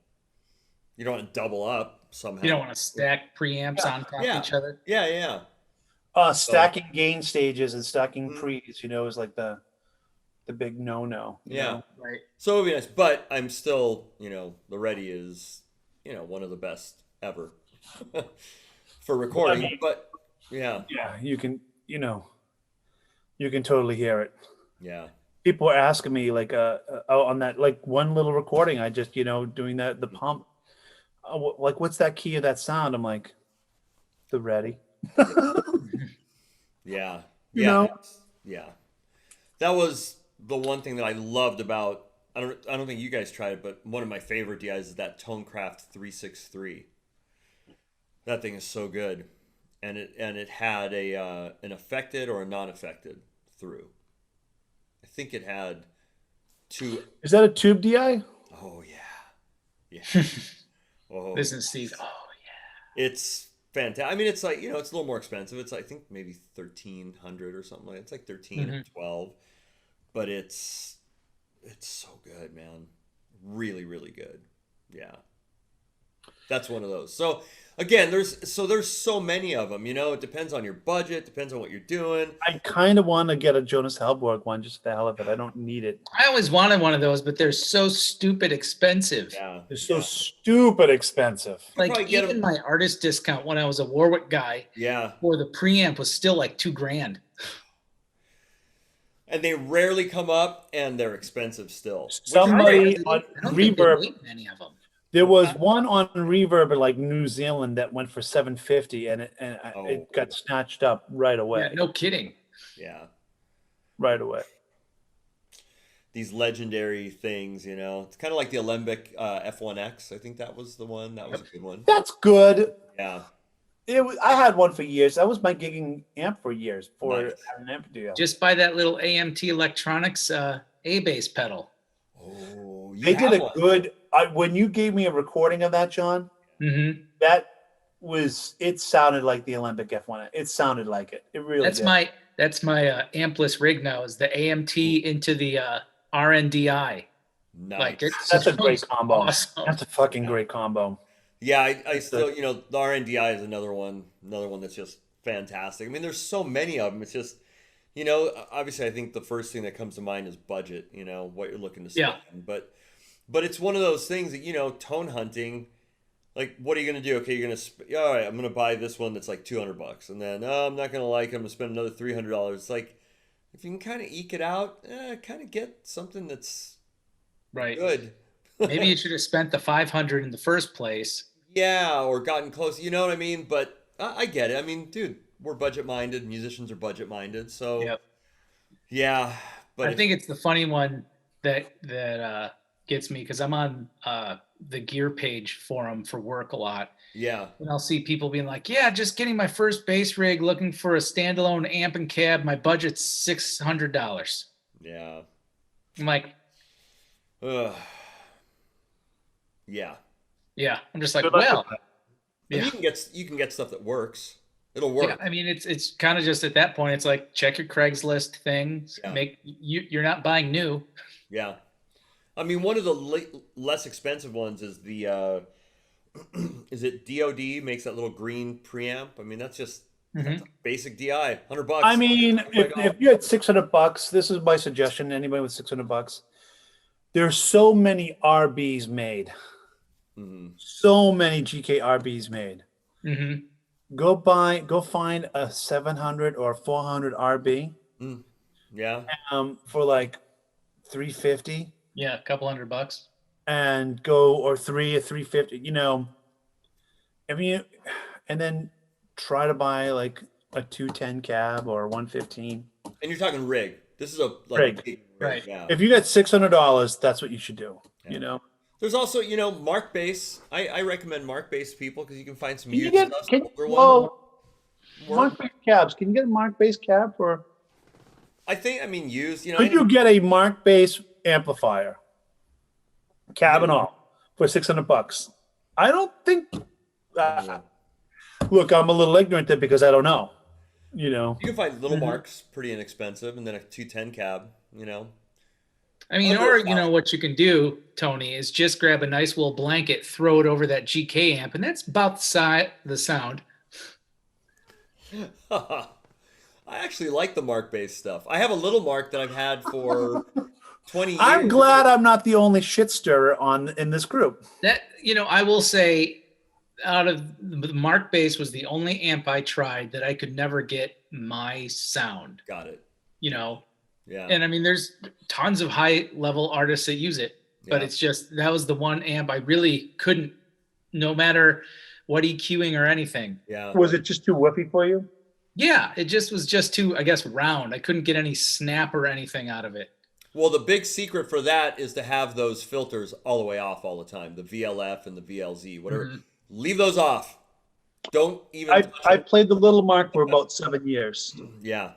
S2: want to double up somehow.
S1: You don't want to stack preamps on top of each other.
S2: Yeah.
S3: Stacking gain stages and stacking
S2: Mhm.
S3: pre's, is like the big no.
S2: Yeah.
S1: Right.
S2: So it would be nice, but I'm still, the Ready is, one of the best ever for
S3: I
S2: recording.
S3: mean,
S2: But yeah,
S3: yeah, you can totally hear it.
S2: yeah,
S3: People were asking me like on that like one little recording I just doing the pump, like what's that key of that sound? I'm like, the Ready.
S2: yeah,
S3: you
S2: yeah,
S3: know
S2: yeah. That was the one thing that I loved about. I don't think you guys tried it, but one of my favorite DIs is that Tonecraft 363. That thing is so good, and it had an affected or a non-affected through. I think it had two.
S3: Is that a tube Di?
S2: Oh yeah, yeah. Oh
S1: Listen,
S2: yeah.
S1: Steve. Oh
S2: It's fantastic. I mean, it's like it's a little more expensive. It's I think maybe 1,300 or something like. It's like
S1: yeah.
S2: 13 or 12, but it's so good, man. Really, really good. Yeah, that's one of those. So again, there's so many of them. It depends on your budget, depends on what you're doing.
S3: I kind of want to get a Jonas Hellborg one just for the hell of it. I don't need it.
S1: I always wanted one of those, but they're so stupid expensive.
S2: Yeah,
S3: They're so
S2: yeah.
S3: stupid expensive.
S2: You probably
S1: Like
S2: get
S1: even
S2: 'em-
S1: my artist discount when I was a Warwick guy
S2: Yeah,
S1: for the preamp was still like $2,000.
S2: and they rarely come up, and they're expensive still.
S3: Somebody
S1: I
S3: on
S1: don't think they
S3: Reverb,
S1: make many of them.
S3: there was one on Reverb in like New Zealand that went for 750, and
S2: Oh.
S3: it got snatched up right away.
S1: Yeah, no kidding.
S2: Yeah,
S3: Right away.
S2: these legendary things. It's kind of like the Alembic F1X. I think that was the one. That was a good one.
S3: That's good.
S2: Yeah,
S3: I had one for years. That was my gigging amp for years for
S2: Nice.
S3: an amp deal.
S1: Just buy that little AMT Electronics A-bass pedal.
S2: Oh,
S3: They did a good. When you gave me a recording of that, John,
S1: Mm-hmm.
S3: it sounded like the Olympic F1. It sounded like it. It really
S1: That's
S3: did.
S1: my ampless rig now is the AMT into the RNDI.
S2: nice.
S1: Like
S3: That's a great combo.
S1: Awesome.
S3: That's a fucking great combo.
S2: Yeah, I still, the RNDI is another one that's just fantastic. I mean, there's so many of them. It's just, obviously, I think the first thing that comes to mind is budget. What you're looking to spend.
S1: Yeah.
S2: But it's one of those things that tone hunting. Like, what are you gonna do? Okay, you're gonna all right. I'm gonna buy this one that's like $200, and then I'm not gonna like it. I'm gonna spend another $300. It's like if you can kind of eke it out, kind of get something that's
S1: Right.
S2: good.
S1: Maybe you should have spent the 500 in the first place.
S2: Yeah, or gotten close. You know what I mean? But I get it. I mean, dude, we're budget minded. Musicians are budget minded. So
S1: Yep.
S2: yeah. But
S1: I think it's the funny one that gets me because I'm on the gear page forum for work a lot.
S2: yeah,
S1: And I'll see people being like, yeah, just getting my first bass rig, looking for a standalone amp and cab. My budget's $600.
S2: yeah,
S1: I'm like,
S2: Ugh. Yeah.
S1: yeah. I'm just like,
S3: Good luck
S1: well,
S3: with
S2: And
S1: yeah.
S2: you can get stuff that works. It'll work.
S1: Yeah, I mean, it's kind of just at that point, it's like check your Craigslist things.
S2: Yeah.
S1: You're not buying new.
S2: Yeah. I mean, one of the less expensive ones is the is it DoD makes that little green preamp. I mean, that's just
S1: Mhm.
S2: basic DI, $100.
S3: I mean,
S2: Oh my God.
S3: if you had $600, this is my suggestion. Anybody with $600, there's so many RBs made,
S2: Mhm.
S3: so many GK RBs made.
S1: Mhm.
S3: Go find a 700 or 400 RB
S2: Yeah.
S3: for like 350,
S1: Yeah, a couple $100.
S3: and go or 350. I mean, and then try to buy like a 210 cab or a 115.
S2: And you're talking rig. This is a
S3: Rig.
S2: big
S1: Right.
S2: Yeah.
S3: If you got $600, that's what you should do.
S2: Yeah. There's also, Mark Bass. I recommend Mark Bass people because you can find some
S3: Can you
S2: used
S3: get
S2: stuff.
S3: can,
S2: older ones
S3: well,
S2: work.
S3: Mark Base cabs? Can you get a Mark Base cab for?
S2: I mean, used.
S3: Could you get a Mark Base amplifier, cab and all, for $600? I don't think. Look, I'm a little ignorant there because I don't know.
S2: You can find little
S3: Mhm.
S2: Marks pretty inexpensive, and then a 210 cab.
S1: I mean,
S2: Under
S1: or
S2: a thousand.
S1: what you can do, Tony, is just grab a nice wool blanket, throw it over that GK amp, and that's about the sound.
S2: I actually like the Mark based stuff. I have a little Mark that I've had for 20 years.
S3: I'm glad I'm not the only shit stirrer in this group.
S1: That, I will say, out of the Mark bass was the only amp I tried that I could never get my sound.
S2: Got it. Yeah.
S1: And I mean, there's tons of high level artists that use it, but
S2: Yeah.
S1: it's just that was the one amp I really couldn't, no matter what EQing or anything.
S2: Yeah.
S3: Was it just too woofy for you?
S1: Yeah, it just was just too, I guess, round. I couldn't get any snap or anything out of it.
S2: Well, the big secret for that is to have those filters all the way off all the time. The VLF and the VLZ, whatever.
S1: Mhm.
S2: Leave those off. Don't even touch
S3: I
S2: them.
S3: played the Little Mark for about 7 years
S2: Yeah.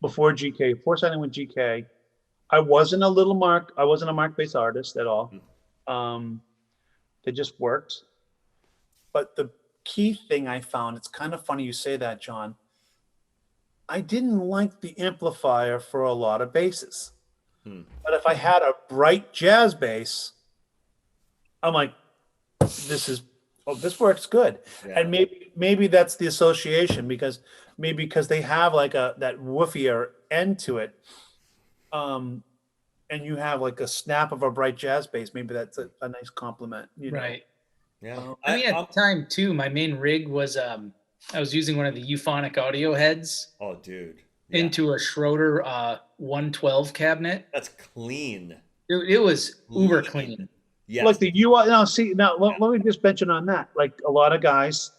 S3: before GK. Before signing with GK, I wasn't a Mark-based artist at all. They just worked. But the key thing I found, it's kind of funny you say that, John. I didn't like the amplifier for a lot of basses. But if I had a bright jazz bass, I'm like, this works good.
S2: Yeah.
S3: And maybe that's the association because they have like that woofier end to it. And you have like a snap of a bright jazz bass. Maybe that's a nice compliment.
S1: Right.
S2: Yeah.
S1: I mean, at the time too, my main rig was I was using one of the Euphonic audio heads
S2: Oh, dude. Yeah.
S1: into a Schroeder 112 cabinet.
S2: That's clean.
S1: It was uber clean.
S2: Yes.
S3: Like the UI. Let me just mention on that. Like a lot of guys,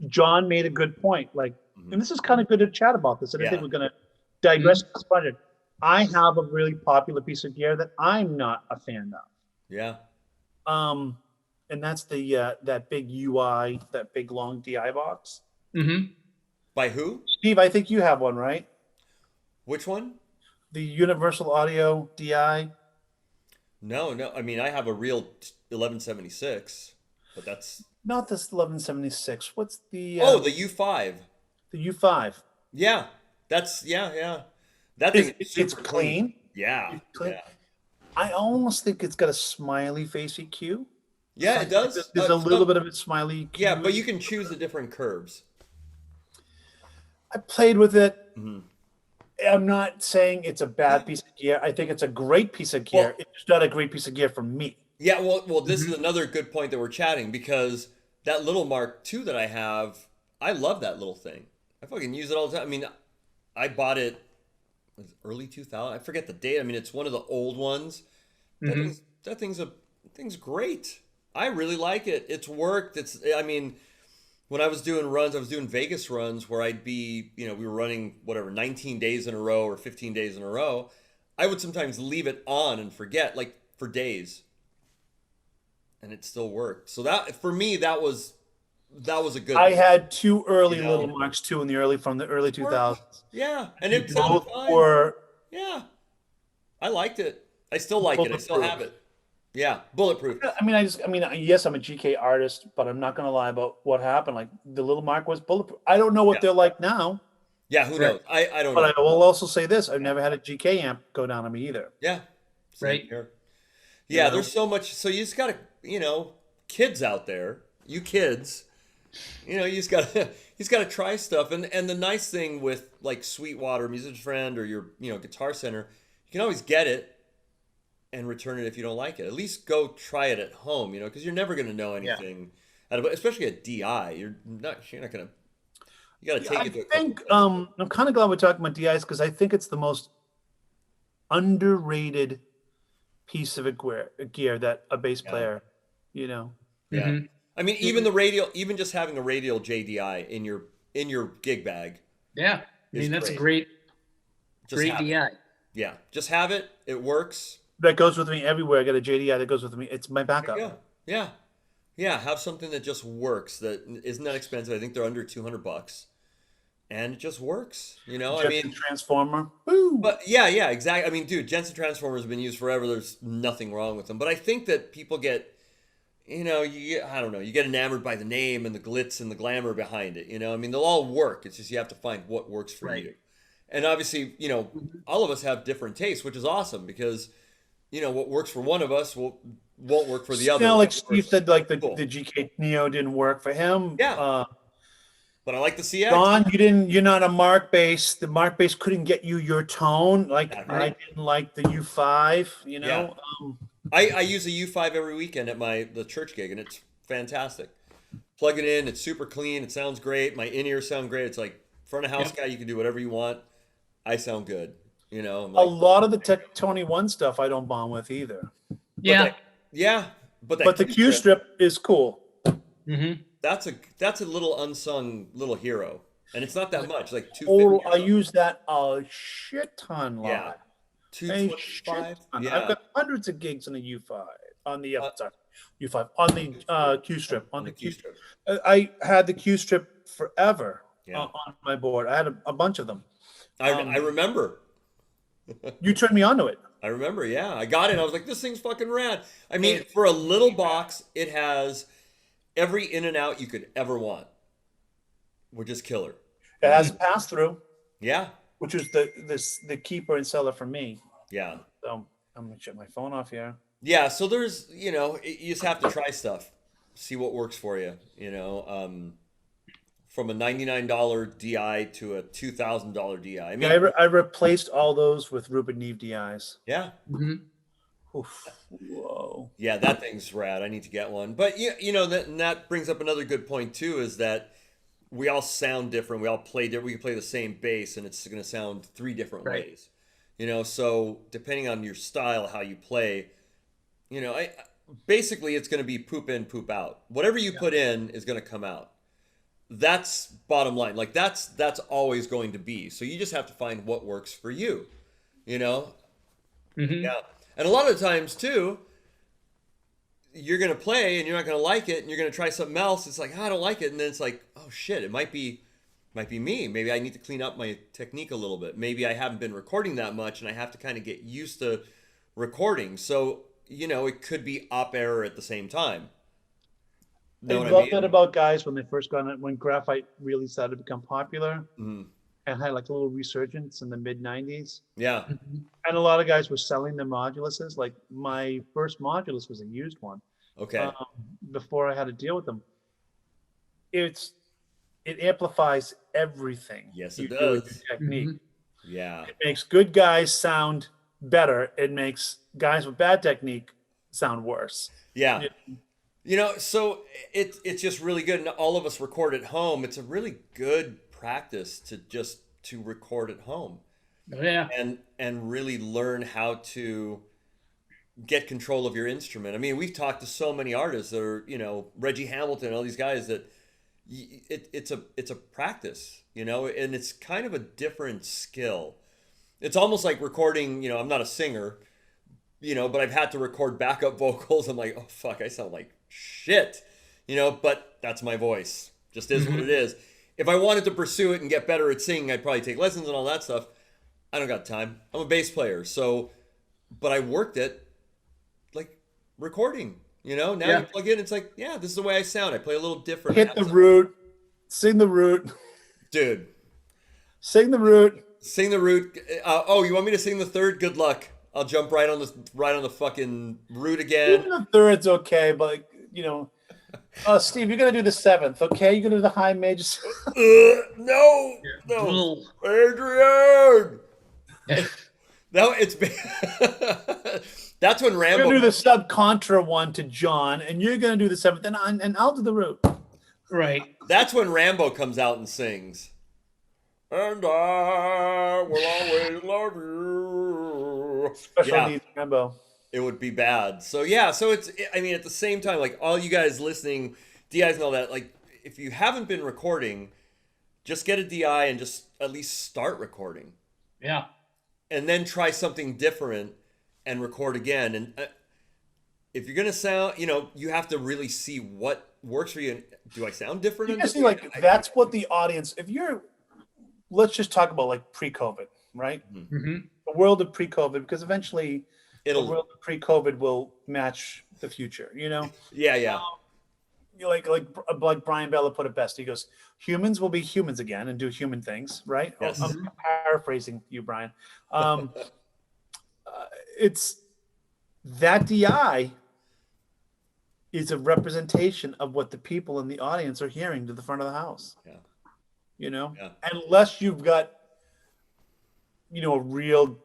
S3: John made a good point. Like, and this is kind of good to chat about this. And I think we're going to digress this project. I have a really popular piece of gear that I'm not a fan of.
S2: Yeah.
S3: And that's the that big UI, that big long DI box.
S1: Mm-hmm.
S2: By who?
S3: Steve, I think you have one, right?
S2: Which one?
S3: The Universal Audio DI.
S2: No. I mean, I have a real 1176, but that's
S3: Not this 1176. What's the
S2: the U5.
S3: the U5?
S2: Yeah. That's yeah. That thing is
S3: It's
S2: super
S3: clean.
S2: Yeah.
S3: clean.
S2: Yeah.
S3: I almost think it's got a smiley face EQ.
S2: Yeah, it does.
S3: There's a little bit of a smiley EQ.
S2: Yeah, but you can choose the different curves.
S3: I played with it.
S2: Mm-hmm.
S3: I'm not saying it's a bad piece of gear. I think it's a great piece of gear.
S2: Well-
S3: It's not a great piece of gear for me.
S2: Yeah, well, this is another good point that we're chatting because that little Mark II that I have, I love that little thing. I fucking use it all the time. I mean, I bought it was it early 2000. I forget the date. I mean, it's one of the old ones. That thing's great. I really like it. It's worked. I mean, when I was doing runs, I was doing Vegas runs where I'd be, we were running whatever 19 days in a row or 15 days in a row. I would sometimes leave it on and forget, like for days, and it still worked. So that for me, that was a good.
S3: I had two early
S2: You know.
S3: Little Marks too from the early 2000s.
S2: Yeah, and it sounded
S3: Both
S2: fine.
S3: were
S2: Yeah, I liked it. I still like it. I still have it. Yeah, bulletproof.
S3: yes, I'm a GK artist, but I'm not going to lie about what happened. Like the Little Mark was bulletproof. I don't know what they're like now,
S2: Yeah, who knows? I don't
S3: but
S2: know.
S3: I will also say this: I've never had a GK amp go down on me either.
S2: Yeah, same
S1: Right.
S2: here. Yeah,
S3: know?
S2: there's so much. So you just gotta, kids out there, you kids, you just gotta try stuff. And the nice thing with like Sweetwater, Musician Friend, or your Guitar Center, you can always get it and return it if you don't like it. At least go try it at home, because you're never gonna know anything out of it, especially a DI. You're not gonna. You gotta take
S3: I
S2: it to a
S3: think
S2: couple
S3: I'm kind of glad we're talking about DIs because I think it's the most underrated piece of gear that a bass player,
S2: Yeah.
S1: Mhm.
S2: I mean, even the radial, even just having a radial JDI in your gig bag,
S1: Yeah. I
S2: It's
S1: mean, that's a
S2: great.
S1: great,
S2: just
S1: great
S2: have it.
S1: DI.
S2: Yeah, just have it. It works.
S3: that goes with me everywhere. I got a JDI that goes with me. It's my backup.
S2: Yeah. Have something that just works. That isn't that expensive. I think they're under $200, and it just works. I
S3: Jensen
S2: mean,
S3: Transformer. Woo!
S2: but yeah, exactly. I mean, dude, Jensen transformers have been used forever. There's nothing wrong with them. But I think that people get, I don't know, you get enamored by the name and the glitz and the glamour behind it. I mean, they'll all work. It's just you have to find what works for
S1: Right.
S2: you. And obviously, all of us have different tastes, which is awesome because, what works for one of us won't work for the other.
S3: Like Steve said, like the
S2: Cool.
S3: GK Neo didn't work for him.
S2: Yeah. but I like the CX.
S3: Don, you're not a Mark bass. The Mark bass couldn't get you your tone. Like
S2: That's
S3: I
S2: right.
S3: didn't like the U5, you
S2: Yeah.
S3: know.
S2: I use a U5 every weekend at the church gig, and it's fantastic. Plug it in, it's super clean, it sounds great. My in-ears sound great. It's like front of house
S1: Yep.
S2: guy, you can do whatever you want. I sound good. I'm
S3: A
S2: like,
S3: lot of the Tony One stuff I don't bond with either.
S1: Yeah.
S2: yeah, but
S3: But the Q strip is cool.
S1: Hmm.
S2: that's a little unsung little hero, and it's not that much, like
S3: Oh,
S2: 250. or
S3: I
S2: something.
S3: use that a shit ton
S2: Yeah,
S3: live. A shit
S2: 225.
S3: ton. I've
S2: Yeah,
S3: got hundreds of gigs on a U5 on the
S2: Uh,
S3: sorry, U5 on the Q strip on
S2: on
S3: the
S2: the
S3: Q.
S2: Q strip.
S3: I had the Q strip forever
S2: Yeah,
S3: on my board. I had a bunch of them.
S2: I remember.
S3: You turned me onto it.
S2: I remember. Yeah, I got it. And I was like, this thing's fucking rad. I mean,
S3: It's
S2: for a little box, it has every in and out you could ever want, which is killer.
S3: It has a pass through,
S2: Yeah,
S3: which is the keeper and seller for me.
S2: yeah.
S3: So I'm gonna shut my phone off here.
S2: Yeah, so there's, you just have to try stuff, see what works for you, from a $99 DI to a $2,000 DI. I mean,
S3: Yeah, I replaced all those with Ruben Neve DIs.
S2: yeah,
S1: Hmm.
S3: Oof. Whoa.
S2: yeah, that thing's rad. I need to get one. But that brings up another good point too, is that we all sound different. We all play different. We can play the same bass, and it's going to sound three different
S1: Right.
S2: ways. So depending on your style, how you play, basically it's going to be poop in, poop out. Whatever you put in is going to come out. That's bottom line. Like that's always going to be. So you just have to find what works for you. You know?
S1: Hmm.
S2: Yeah. And a lot of times too, you're gonna play and you're not gonna like it, and you're gonna try something else. It's like, I don't like it, and then it's like, oh shit, it might be me. Maybe I need to clean up my technique a little bit. Maybe I haven't been recording that much, and I have to kind of get used to recording. So it could be op error at the same time.
S3: I
S2: Know what
S3: love
S2: I
S3: that
S2: mean?
S3: about guys when they first got it, when graphite really started to become popular
S2: Mhm.
S3: and had like a little resurgence in the mid 90s.
S2: Yeah.
S3: And a lot of guys were selling their moduluses. Like my first modulus was a used one
S2: Okay.
S3: um, before I had to deal with them. It amplifies everything.
S2: Yes,
S3: you
S2: it
S3: do with
S2: does.
S3: your technique.
S1: Mhm.
S2: Yeah.
S3: It makes good guys sound better. It makes guys with bad technique sound worse.
S2: Yeah. So it's just really good, and all of us record at home. It's a really good practice to record at home.
S1: Oh, yeah.
S2: And really learn how to get control of your instrument. I mean, we've talked to so many artists that are, Reggie Hamilton, all these guys that it's a practice, and it's kind of a different skill. It's almost like recording, I'm not a singer, but I've had to record backup vocals. I'm like, oh fuck, I sound like shit, but that's my voice. Just is what it is. If I wanted to pursue it and get better at singing, I'd probably take lessons and all that stuff. I don't got time. I'm a bass player, but I worked it like recording. Now
S1: Yeah.
S2: you plug in, it's like, yeah, this is the way I sound. I play a little different.
S3: Hit the root, sing the root,
S2: Dude.
S3: sing the root.
S2: Sing the root. Oh, you want me to sing the third? Good luck. I'll jump right on the fucking root again.
S3: Even the third's okay, but Steve, you're gonna do the seventh, okay? You're gonna do the high major.
S2: No, Adrian. No, that's when
S3: You're
S2: Rambo.
S3: gonna do the sub contra one to John, and you're gonna do the seventh, and I'll do the root.
S1: Right.
S2: That's when Rambo comes out and sings. And I will always love you.
S3: Special
S2: Yeah.
S3: needs Rambo.
S2: It would be bad. So yeah, I mean, at the same time, like all you guys listening, DIs and all that, like if you haven't been recording, just get a DI and just at least start recording,
S1: Yeah.
S2: and then try something different and record again. And if you're gonna sound, you have to really see what works for you. Do I sound different?
S3: You can see, like, that's what the audience. Let's just talk about like pre-COVID, right?
S1: Hmm.
S3: The world of pre-COVID, because eventually the
S2: It'll,
S3: world of pre-COVID will match the future.
S2: yeah.
S3: Like Brian Bella put it best. He goes, "Humans will be humans again and do human things." Right?
S2: Yes.
S3: I'm paraphrasing you, Brian. It's that DI is a representation of what the people in the audience are hearing to the front of the house.
S2: Yeah.
S3: you know,
S2: Yeah.
S3: unless you've got, a real,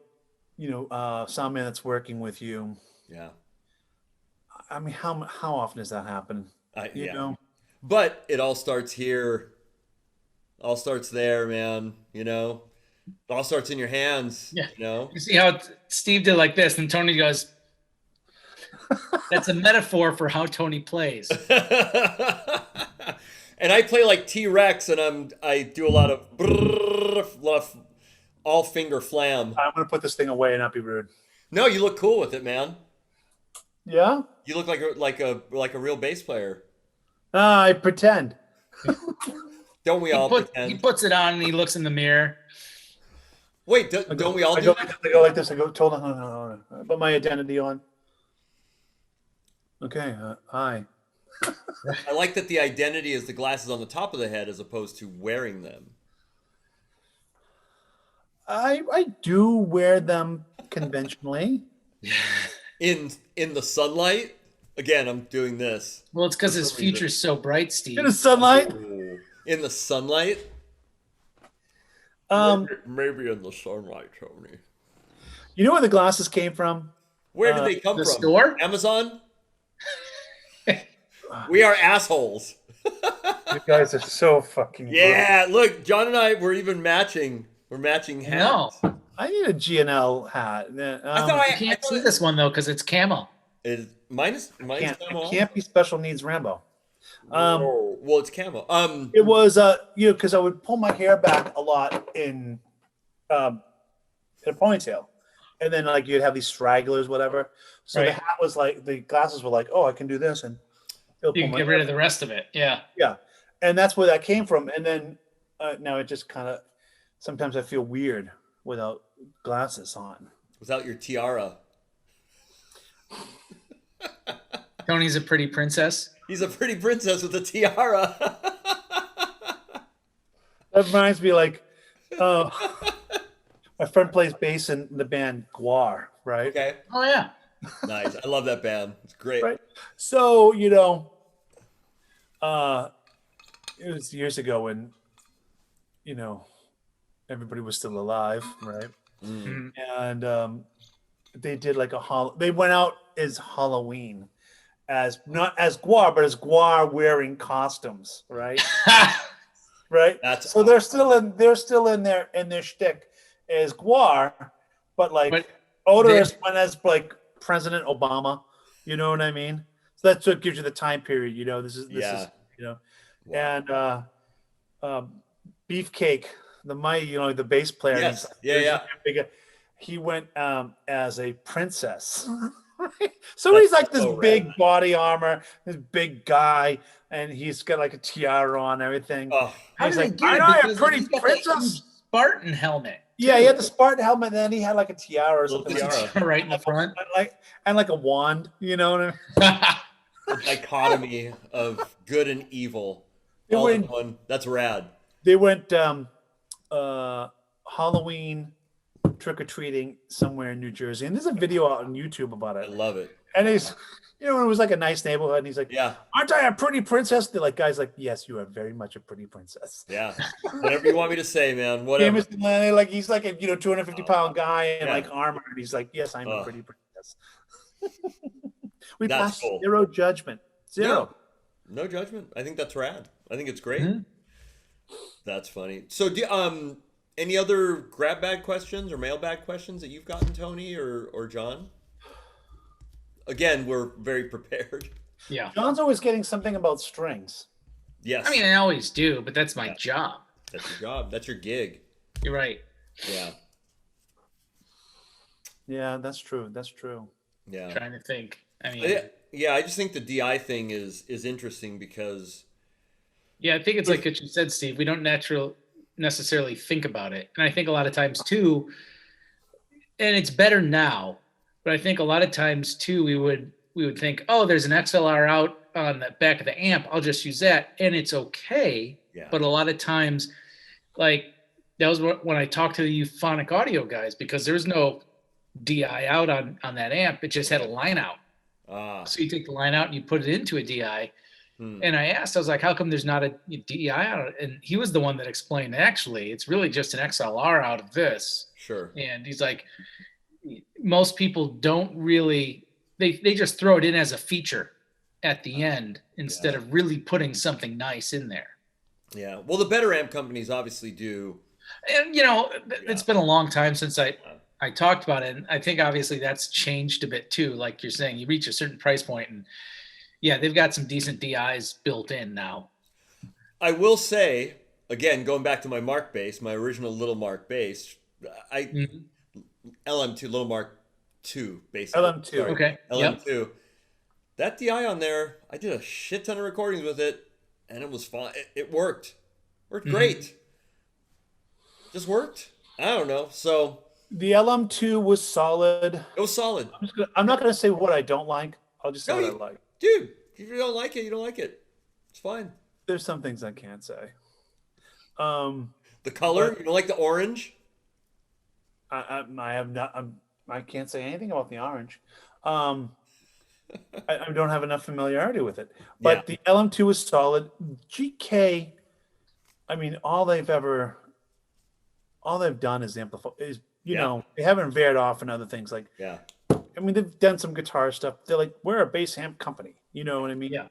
S3: sound man that's working with you.
S2: Yeah.
S3: I mean, how often does that happen? You
S2: Yeah.
S3: know,
S2: But it all starts here. All starts there, man. It all starts in your hands.
S1: Yeah.
S2: You know.
S1: You see how Steve did like this, and Tony goes, "That's a metaphor for how Tony plays."
S2: And I play like T-Rex, and I do a lot of all finger flam.
S3: I'm gonna put this thing away and not be rude.
S2: No, you look cool with it, man.
S3: Yeah,
S2: You look like a real bass player.
S3: I pretend.
S2: Don't we all
S1: He
S2: pretend?
S1: puts it on and he looks in the mirror.
S2: Wait, don't we all
S3: I
S2: do
S3: go,
S2: that?
S3: I go like this. I go, hold on, hold on, hold on. I put my identity on. Okay, hi.
S2: I like that the identity is the glasses on the top of the head as opposed to wearing them.
S3: I do wear them conventionally.
S2: In the sunlight. Again, I'm doing this.
S1: Well, it's because his future's so bright, Steve.
S3: In the sunlight.
S2: In the sunlight?
S3: Um,
S2: Maybe in the sunlight, Tony.
S3: you know where the glasses came from?
S2: Where did they come
S1: The
S2: from?
S1: store?
S2: Amazon? We are assholes.
S3: You guys are so fucking.
S2: Yeah, look, John and I were even matching. We're matching hats.
S1: No,
S3: I need a GNL hat.
S2: I thought
S1: you can't see this one though because it's camo.
S2: Mine's
S3: can't,
S2: camo.
S3: it can't be special needs Rambo.
S2: Oh, well, it's camo.
S3: It was because I would pull my hair back a lot in a ponytail, and then like you'd have these stragglers, whatever. So the
S1: Right.
S3: hat was like the glasses were like, oh, I can do this, and it'll
S1: You
S3: pull
S1: can
S3: my
S1: get
S3: hair
S1: rid of the rest of it. Yeah.
S3: Yeah, and that's where that came from. And then now it just kind of sometimes I feel weird without glasses on.
S2: Without your tiara.
S1: Tony's a pretty princess.
S2: He's a pretty princess with a tiara.
S3: That reminds me, like, my friend plays bass in the band Guar, right?
S2: Okay.
S1: Oh yeah.
S2: Nice. I love that band. It's great.
S3: Right. So it was years ago when everybody was still alive, right?
S2: Mm.
S3: And they did like they went out as Halloween, as not as Guar, but as Guar wearing costumes, right? Right.
S2: That's
S3: So they're still in their shtick as Guar, but like
S1: But
S3: odorous went as like President Obama. You know what I mean? So that's what gives you the time period. This is
S2: Yeah.
S3: and Beefcake, the bass player.
S2: Yes.
S3: he's-
S2: Yeah.
S3: He went as a princess. So he's like this
S2: so
S3: big
S2: rad.
S3: body armor, this big guy, and he's got like a tiara on, and everything.
S2: Oh,
S1: How
S3: He's
S1: did
S3: like,
S1: they get it?
S3: "Aren't I a
S1: Because
S3: pretty
S1: he's got that
S3: princess?"
S1: huge Spartan helmet.
S3: Yeah, he had the Spartan helmet, and then he had like a tiara or
S2: Little
S3: something like
S2: tiara.
S3: that.
S1: Right in the front.
S3: And like a wand, you know what I mean?
S2: the dichotomy of good and evil.
S3: They
S2: All in
S3: went-
S2: one. That's rad.
S3: They went Halloween trick-or-treating somewhere in New Jersey, and there's a video out on YouTube about
S2: I
S3: it.
S2: love it.
S3: And he's, it was like a nice neighborhood, and he's like,
S2: Yeah.
S3: "Aren't I a pretty princess?" They're like, guys, like, yes, you are very much a pretty princess.
S2: Yeah. Whatever you want me to say, man. Whatever.
S3: Jameson Lanning, like he's like a 250-pound guy and
S2: Yeah.
S3: like armor, and he's like, yes, I'm a
S2: Ugh.
S3: pretty princess. We
S2: That's
S3: passed
S2: cool.
S3: zero judgment. Zero.
S2: No judgment. I think that's rad. I think it's great.
S1: Mhm.
S2: That's funny. So, any other grab bag questions or mailbag questions that you've gotten, Tony or John? Again, we're very prepared.
S1: Yeah.
S3: John's always getting something about strings.
S2: Yes.
S1: I mean, I always do, but that's my
S2: Yeah.
S1: job.
S2: that's your job. That's your gig.
S1: You're right.
S2: Yeah.
S3: Yeah, that's true. That's true.
S2: Yeah.
S1: Trying to think. I mean,
S2: Yeah. I just think the DI thing is interesting because
S1: yeah, I think it's like what you said, Steve. We don't necessarily think about it, and I think a lot of times too, and it's better now. But I think a lot of times too, we would think, oh, there's an XLR out on the back of the amp. I'll just use that, and it's okay.
S2: Yeah.
S1: But a lot of times, like that was when I talked to the euphonic audio guys, because there was no DI out on that amp. It just had a line out.
S2: ah,
S1: So you take the line out and you put it into a DI, And I asked, I was like, how come there's not a DEI on it? And he was the one that explained, actually, it's really just an XLR out of this.
S2: Sure.
S1: And he's like, most people don't really, they just throw it in as a feature at the end instead of really putting something nice in there.
S2: Yeah. Well, the better amp companies obviously do.
S1: And, you know, it's been a long time since I talked about it. And I think obviously that's changed a bit too. Like you're saying, you reach a certain price point and yeah, they've got some decent DIs built in now.
S2: I will say, again, going back to my Mark bass, my original Little Mark bass, LM2, Little Mark 2, basically.
S3: LM2.
S2: Sorry,
S1: Okay.
S2: LM2. That DI on there, I did a shit ton of recordings with it, and it was fun. It worked. Worked great. Just worked. I don't know. So
S3: The LM2 was solid.
S2: it was solid.
S3: I'm not going to say what I don't like. I'll just say what I like.
S2: Dude, if you don't like it, you don't like it. It's fine.
S3: There's some things I can't say.
S2: The color, you don't like the orange?
S3: I have not. I can't say anything about the orange. I don't have enough familiarity with it. But the LM2 is solid. GK, I mean, all they've done is amplify. You know, they haven't veered off in other things like.
S2: Yeah.
S3: I mean, they've done some guitar stuff. They're like, we're a bass amp company. You know what I mean?
S1: Yeah.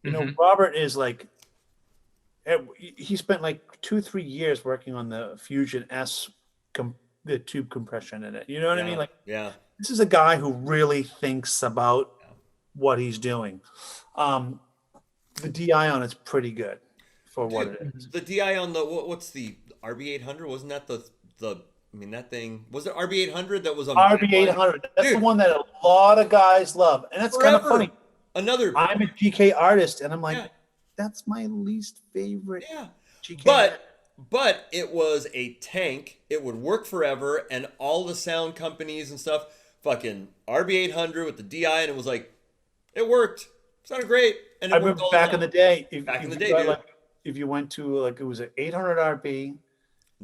S3: You know, Robert is like, he spent like 2-3 years working on the Fusion S, the tube compression in it. You know what I mean? Like, this is a guy who really thinks about what he's doing. The DI on it's pretty good for what it is.
S2: The DI on the what's the RB800? Wasn't that the I mean that thing was it RB800 that was on
S3: RB800? That's the one that a lot of guys love, and that's kind of funny. I'm a GK artist, and I'm like, that's my least favorite. GK.
S2: But it was a tank. It would work forever, and all the sound companies and stuff, fucking RB800 with the DI, and it was like, it worked. It sounded great. And
S3: I remember back in the day.
S2: Dude.
S3: If you went to like it was an 800 RB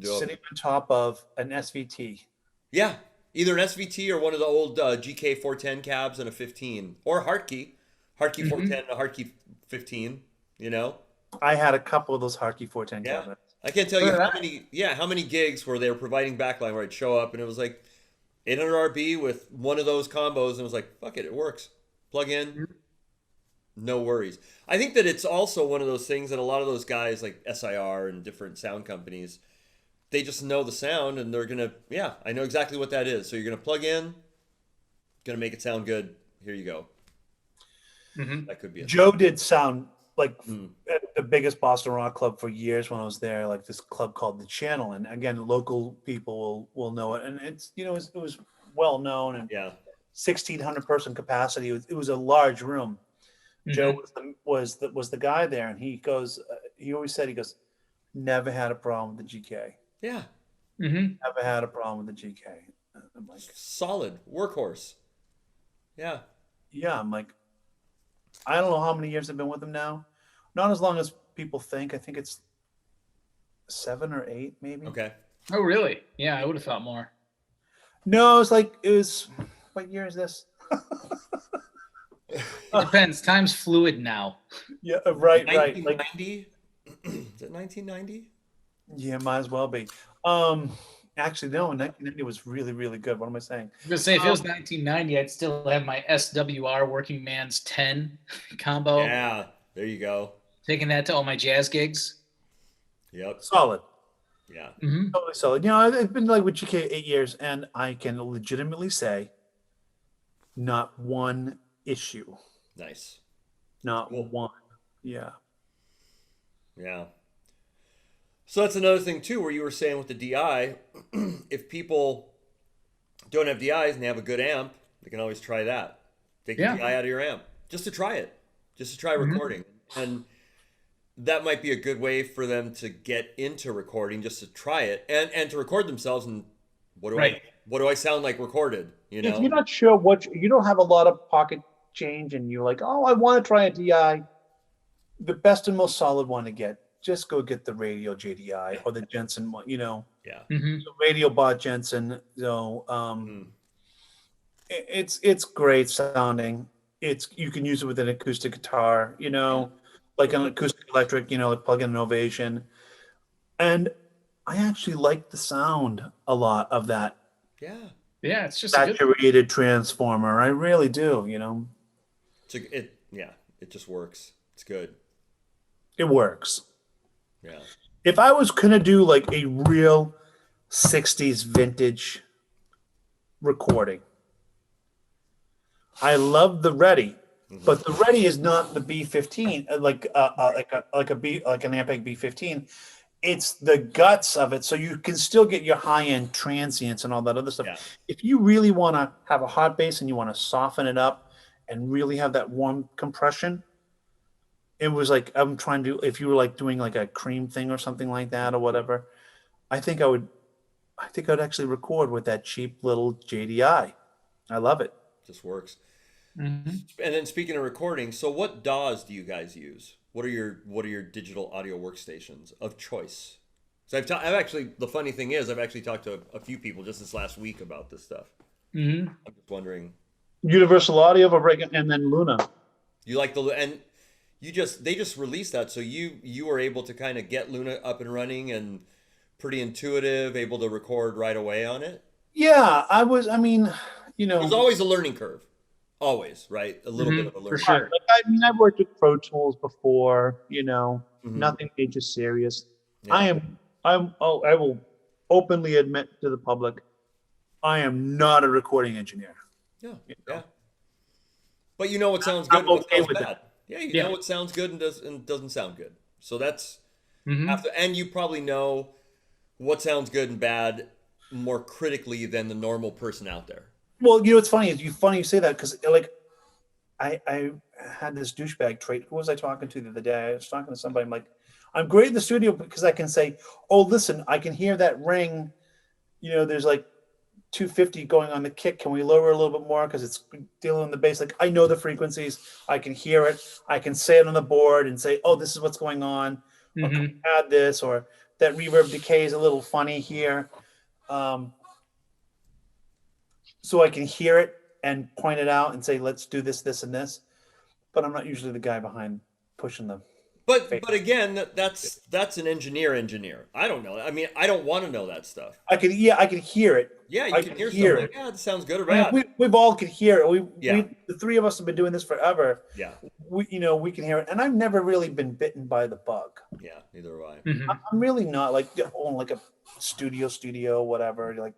S3: sitting on top of an SVT.
S2: Yeah, either an SVT or one of the old GK 410 cabs and a 15, or Hartke 410 and a Hartke 15. You know,
S3: I had a couple of those Hartke 410 cabinets.
S2: I can't tell you how many gigs where they were providing backline where I'd show up and it was like 800 RB with one of those combos and it was like, fuck it, it works. Plug in, no worries. I think that it's also one of those things that a lot of those guys like SIR and different sound companies, they just know the sound and they're gonna, I know exactly what that is. So you're gonna plug in, gonna make it sound good. Here you go. That could be it.
S3: Joe did sound like at the biggest Boston rock club for years when I was there, like this club called The Channel. And again, local people will know it. And it's, you know, it was well known and 1,600 person capacity. It was a large room. Joe was the guy there. And he goes, he always said, never had a problem with the GK.
S2: Yeah.
S3: Never had a problem with the GK. I'm like,
S2: solid workhorse. Yeah.
S3: Yeah. I'm like, I don't know how many years I've been with him now. Not as long as people think. I think it's 7 or 8, maybe.
S2: Okay.
S1: Oh, really? Yeah, I would have thought more.
S3: No, it was. What year is this?
S1: It depends. Time's fluid now.
S3: Yeah, right.
S2: 1990? Is it 1990?
S3: Yeah, might as well be. Actually, no. 1990 was really, really good. What am I saying?
S1: I was gonna say if it was 1990, I'd still have my SWR Working Man's 10 combo.
S2: Yeah, there you go.
S1: Taking that to all my jazz gigs.
S2: Yep.
S3: Solid.
S2: Yeah.
S3: Totally solid. You know, I've been like with GK 8 years, and I can legitimately say, not one issue.
S2: Nice.
S3: Not one. Yeah.
S2: Yeah. So that's another thing too, where you were saying with the DI, if people don't have DIs and they have a good amp, they can always try that. Take the DI out of your amp just to try it, just to try recording. And that might be a good way for them to get into recording, just to try it and to record themselves. And what do I sound like recorded? You know,
S3: if you're not sure you don't have a lot of pocket change and you're like, oh, I want to try a DI, the best and most solid one to get, just go get the Radio JDI or the Jensen one, you know.
S2: Yeah.
S3: The Radio Bot Jensen. So it's great sounding. You can use it with an acoustic guitar, you know. like an acoustic electric, like plug-in Innovation. And I actually like the sound a lot of that
S2: Yeah.
S1: Yeah, it's just a good.
S3: saturated transformer. I really do.
S2: It just works. It's good.
S3: It works.
S2: Yeah.
S3: If I was gonna do like a real 60s vintage recording, I love the Ready, but the Ready is not the B15 like an Ampeg B15. It's the guts of it, so you can still get your high-end transients and all that other stuff.
S2: Yeah.
S3: If you really want to have a hot bass and you want to soften it up and really have that warm compression, it was like I'm trying to. If you were like doing like a cream thing or something like that or whatever, I think I would. I think I'd actually record with that cheap little JDI. I love it.
S2: Just works.
S1: Mhm.
S2: And then speaking of recording, so what DAWs do you guys use? What are your digital audio workstations of choice? So I've actually, the funny thing is I've actually talked to a few people just this last week about this stuff.
S1: Mhm.
S2: I'm just wondering,
S3: Universal Audio for breaking, and then Luna.
S2: you like and they just released that, so you were able to kind of get Luna up and running and pretty intuitive, able to record right away on it.
S3: Yeah, I was. I mean,
S2: There's always a learning curve, always, right? A little bit of a
S1: For
S2: learning
S1: sure.
S2: curve.
S3: like, I mean, I've worked with Pro Tools before.
S2: Mhm.
S3: Nothing major serious.
S2: Yeah.
S3: I will openly admit to the public, I am not a recording engineer.
S2: Yeah,
S3: You
S2: yeah.
S3: know?
S2: But you know what sounds good
S3: I'm
S2: and what
S3: okay
S2: sounds
S3: with
S2: bad. Yeah, you
S1: Yeah.
S2: know what sounds good and doesn't sound good. So that's
S1: Mhm.
S2: and you probably know what sounds good and bad more critically than the normal person out there.
S3: Well, it's funny. Funny you say that because like I had this douchebag trait. Who was I talking to the other day? I was talking to somebody. I'm like, I'm great in the studio because I can say, oh, listen, I can hear that ring. There's like 250 going on the kick. Can we lower a little bit more because it's dealing with the bass? Like I know the frequencies. I can hear it. I can say it on the board and say, oh, this is what's going on. Or can
S1: Mhm.
S3: we add this? Or that reverb decay is a little funny here. So I can hear it and point it out and say, let's do this, this, and this. But I'm not usually the guy behind pushing them.
S2: But again, that's an engineer. I don't know. I mean, I don't want to know that stuff.
S3: I can hear it.
S2: Yeah, you
S3: I
S2: can
S3: can
S2: hear
S3: hear
S2: something
S3: it.
S2: like, yeah, it sounds good or
S3: I
S2: bad.
S3: mean, we've all can hear it.
S2: Yeah.
S3: The three of us have been doing this forever.
S2: Yeah,
S3: We can hear it, and I've never really been bitten by the bug.
S2: yeah, neither have I.
S1: Mhm.
S3: I'm really not like on like a studio, whatever. Like,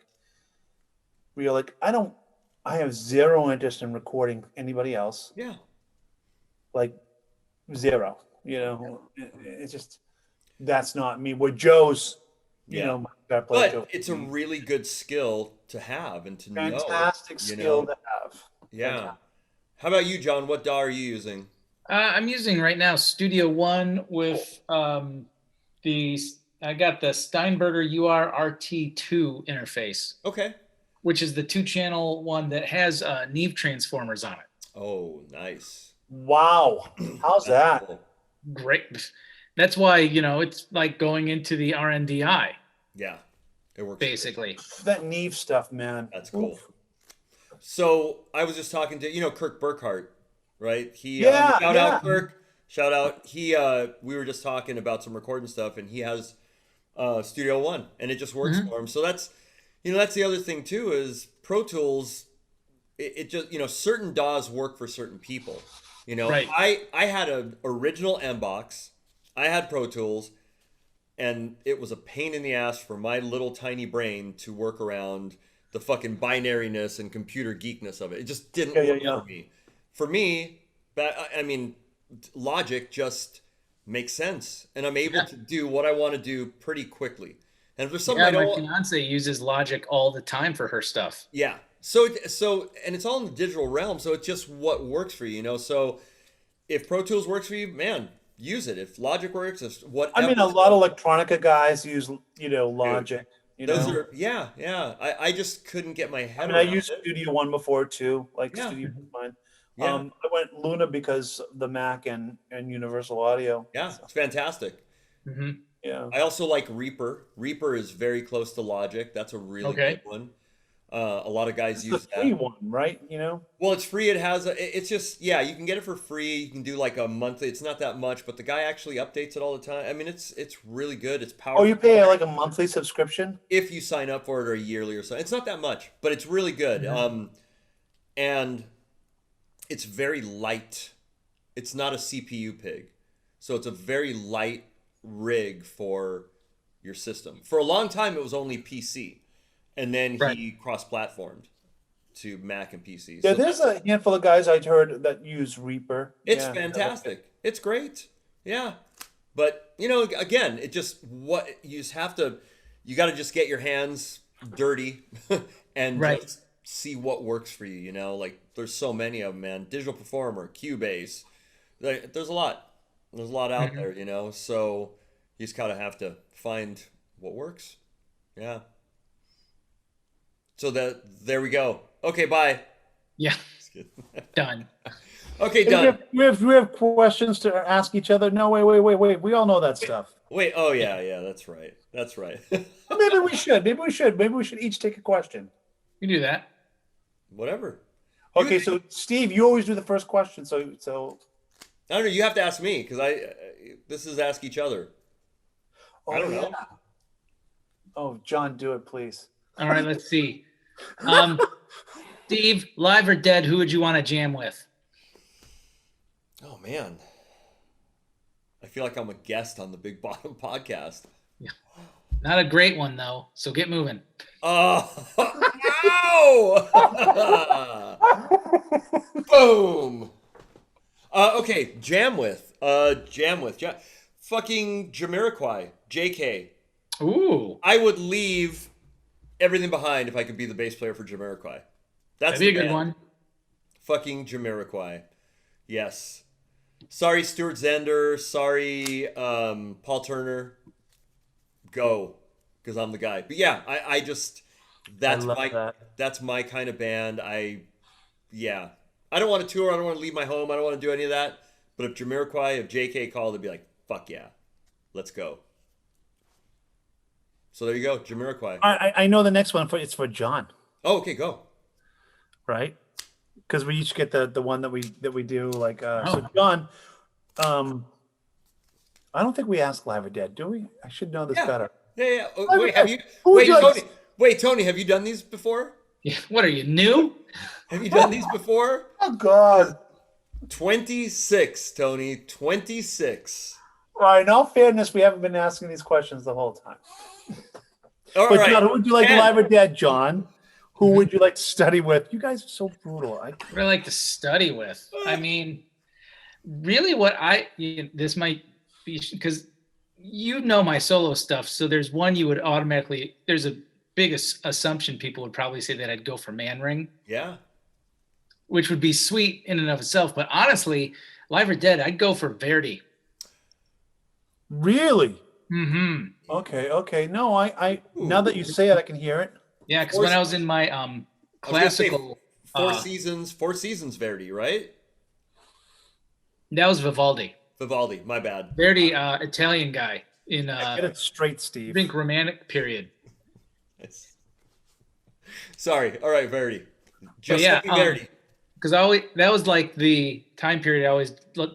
S3: where you're like, I have zero interest in recording anybody else.
S2: Yeah.
S3: Like, zero. It's just that's not me. Where Joe's,
S2: Yeah.
S3: my guitar player Joe.
S2: But it's a really good skill to have and to know.
S3: Fantastic
S2: you
S3: skill
S2: know?
S3: to have.
S2: Yeah.
S3: Fantastic.
S2: How about you, John? What DAW are you using?
S1: I'm using right now Studio One with I got the Steinberger UR-RT2 interface,
S2: Okay.
S1: which is the 2-channel one that has Neve transformers on it.
S2: Oh, nice.
S3: Wow. How's
S2: That's
S3: that?
S2: cool.
S1: Great. That's why, it's like going into the RNDI,
S2: Yeah, it works.
S1: basically.
S3: That Neve stuff, man.
S2: That's cool. So I was just talking to Kirk Burkhart, right? He
S3: Yeah,
S2: shout
S3: yeah.
S2: out Kirk, shout out. We were just talking about some recording stuff, and he has Studio One, and it just works for him. So that's the other thing too is Pro Tools. It just certain DAWs work for certain people.
S1: Right.
S2: I had an original M-Box. I had Pro Tools, and it was a pain in the ass for my little tiny brain to work around the fucking binariness and computer geekness of it. It just didn't work
S3: yeah.
S2: for me. For me, I mean, Logic just makes sense, and I'm able to do what I want to do pretty quickly. And if there's something
S1: Yeah,
S2: I don't
S1: my fiance uses Logic all the time for her stuff.
S2: yeah. So and it's all in the digital realm, so it's just what works for you. So if Pro Tools works for you, man, use it. If Logic works, if whatever.
S3: I mean, a lot of electronica guys use, Logic.
S2: Those are yeah. I just couldn't get my head
S3: I
S2: around
S3: used
S2: it.
S3: Studio One before too. Like
S2: Yeah.
S3: Studio One's fine.
S2: Yeah.
S3: I went Luna because of the Mac and Universal Audio.
S2: Yeah, it's fantastic.
S1: Hmm.
S3: Yeah.
S2: I also like Reaper. Reaper is very close to Logic. That's a really
S1: Okay.
S2: good one. A lot of guys
S3: It's the
S2: use
S3: free
S2: that.
S3: one, right? You know.
S2: Well, it's free. It has it's just, yeah, you can get it for free. You can do like a monthly. It's not that much, but the guy actually updates it all the time. I mean, it's really good. It's
S3: Oh,
S2: powerful.
S3: you pay like a monthly subscription?
S2: If you sign up for it or a yearly or so. It's not that much, but it's really good. And it's very light. It's not a CPU pig. So it's a very light rig for your system. For a long time, it was only PC. And then
S1: Right.
S2: he cross-platformed to Mac and PC.
S3: Yeah,
S2: So
S3: there's a handful of guys I'd heard that use Reaper.
S2: it's
S3: Yeah.
S2: fantastic. It's great. Yeah. But, you know, again, it just, what you just have to, you got to just get your hands dirty and
S1: Right.
S2: just see what works for you, you know? Like, there's so many of them, man. Digital Performer, Cubase. There's a lot. There's a lot out
S1: Mhm.
S2: there, you know? So you just kind of have to find what works. Yeah. So there we go. Okay, bye.
S1: Yeah,
S2: Just kidding.
S1: done.
S2: Okay,
S3: Hey,
S2: done.
S3: we have questions to ask each other. No, wait. We all know that stuff.
S2: Wait, oh yeah, that's right. That's right.
S3: Maybe we should. Maybe we should each take a question.
S1: You do that.
S2: Whatever.
S3: Okay, so Steve, you always do the first question. So
S2: I don't know. You have to ask me because this is ask each other. I don't know.
S3: Oh, John, do it, please.
S1: All right, let's see. Steve, live or dead, who would you want to jam with?
S2: Oh man, I feel like I'm a guest on the Big Bottom podcast.
S1: Not a great one though, so get moving.
S2: Oh, ow! Boom. Okay, fucking Jamiroquai, JK.
S1: Ooh,
S2: I would leave everything behind if I could be the bass player for Jamiroquai. That's
S1: that'd be a
S2: the
S1: good
S2: band.
S1: one.
S2: Fucking Jamiroquai. Yes. Sorry, Stuart Zender. Sorry, Paul Turner. Go, because I'm the guy. But yeah, I just that's
S3: I love
S2: my
S3: that.
S2: that's my kind of band. Yeah. I don't want to tour. I don't want to leave my home. I don't want to do any of that. But if Jamiroquai, if JK called, they'd be like, "Fuck yeah, let's go." So there you go, Jamiroquai.
S3: I know the next one it's for John,
S2: Oh, okay, go.
S3: right? Because we each get the one that we do. Like so,
S1: Oh.
S3: John. I don't think we ask live or dead, do we? I should know this
S2: Yeah.
S3: better.
S2: Yeah. Oh,
S3: I
S2: wait,
S3: mean,
S2: have you?
S3: who would
S2: Wait,
S3: you like
S2: Tony.
S3: to-
S2: Wait, Tony. Have you done these before?
S1: Yeah, what are you new?
S2: Have you done these before?
S3: Oh God!
S2: 26, Tony. 26.
S3: Well, in all fairness, we haven't been asking these questions the whole time.
S2: All
S3: But
S2: right.
S3: John, who would you like
S2: And-
S3: live or dead, John? Who would you like to study with? You guys are so brutal.
S1: What do I like to study with? I mean, really, this might be because you know my solo stuff. So there's one you would automatically. There's a big assumption people would probably say that I'd go for Man Ring,
S2: Yeah.
S1: which would be sweet in and of itself. But honestly, live or dead, I'd go for Verdi.
S3: Really?
S1: Mm-hmm.
S3: Okay. No, I now that you say it, I can hear it.
S1: Yeah, because when I was in my
S2: I was gonna say
S1: classical,
S2: Four Seasons Verdi, right?
S1: that was Vivaldi.
S2: Vivaldi, my bad.
S1: Verdi, Italian guy in
S3: Get it straight,
S1: I
S3: Steve.
S1: think romantic period.
S2: Sorry. All right, Verdi. Just
S1: yeah,
S2: Verdi.
S1: Because that was like the time period I always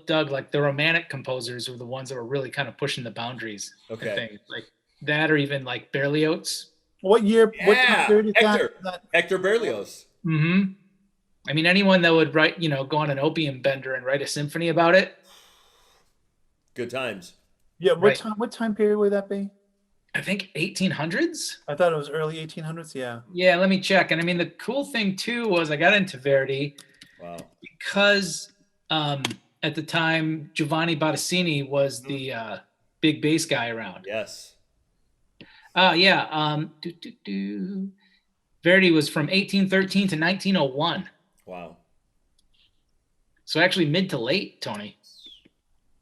S1: dug, like the romantic composers were the ones that were really kind of pushing the boundaries.
S2: Okay.
S1: And things like that, or even like Berlioz.
S3: What year? What
S2: Yeah,
S3: time period is
S2: Hector.
S3: that?
S2: Hector Berlioz.
S1: Mm-hmm. I mean, anyone that would write, go on an opium bender and write a symphony about it.
S2: Good times.
S3: Yeah.
S1: Right.
S3: What time period would that be?
S1: I think 1800s.
S3: I thought it was early 1800s. Yeah.
S1: Yeah, let me check. And I mean, the cool thing too was I got into Verdi
S2: Wow.
S1: because at the time Giovanni Bottesini was the big bass guy around.
S2: Yes.
S1: Yeah. Verdi was from 1813 to 1901.
S2: Wow.
S1: So actually mid to late, Tony.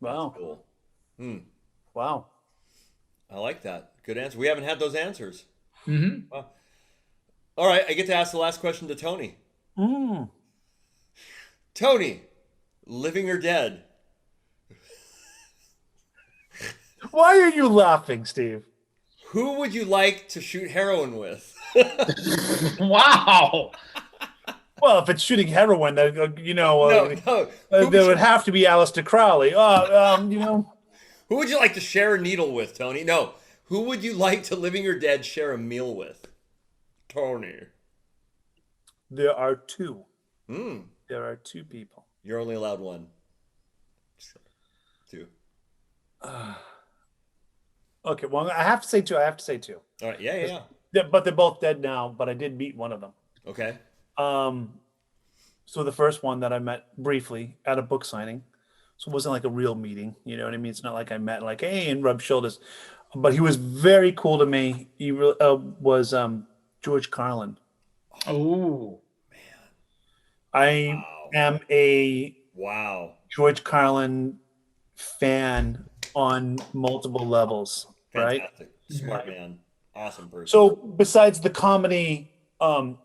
S3: Wow.
S2: Cool. Hmm.
S3: Wow.
S2: I like that. Good answer. We haven't had those answers.
S1: Mm-hmm.
S2: Wow. All right, I get to ask the last question to Tony.
S3: Mm.
S2: Tony, living or dead?
S3: Why are you laughing, Steve?
S2: Who would you like to shoot heroin with?
S1: Wow.
S3: Well, if it's shooting heroin, you know,
S2: No. Who
S3: there
S2: would,
S3: would have to be Aleister Crowley. You know,
S2: who would you like to share a needle with, Tony? No. Who would you like to, living or dead, share a meal with? Tony.
S3: there are two.
S2: Hmm.
S3: There are two people.
S2: You're only allowed one. Two.
S3: Okay, well, I have to say two. I have to say two.
S2: All right. Yeah.
S3: But they're both dead now. But I did meet one of them.
S2: Okay.
S3: So the first one that I met briefly at a book signing, so it wasn't like a real meeting. You know what I mean? It's not like I met like, hey, and rubbed shoulders. But he was very cool to me. He was George Carlin.
S1: Oh.
S3: I
S2: Wow.
S3: am a
S2: Wow.
S3: George Carlin fan on multiple levels, right?
S2: Fantastic. Smart man. Awesome person.
S3: So besides the comedy,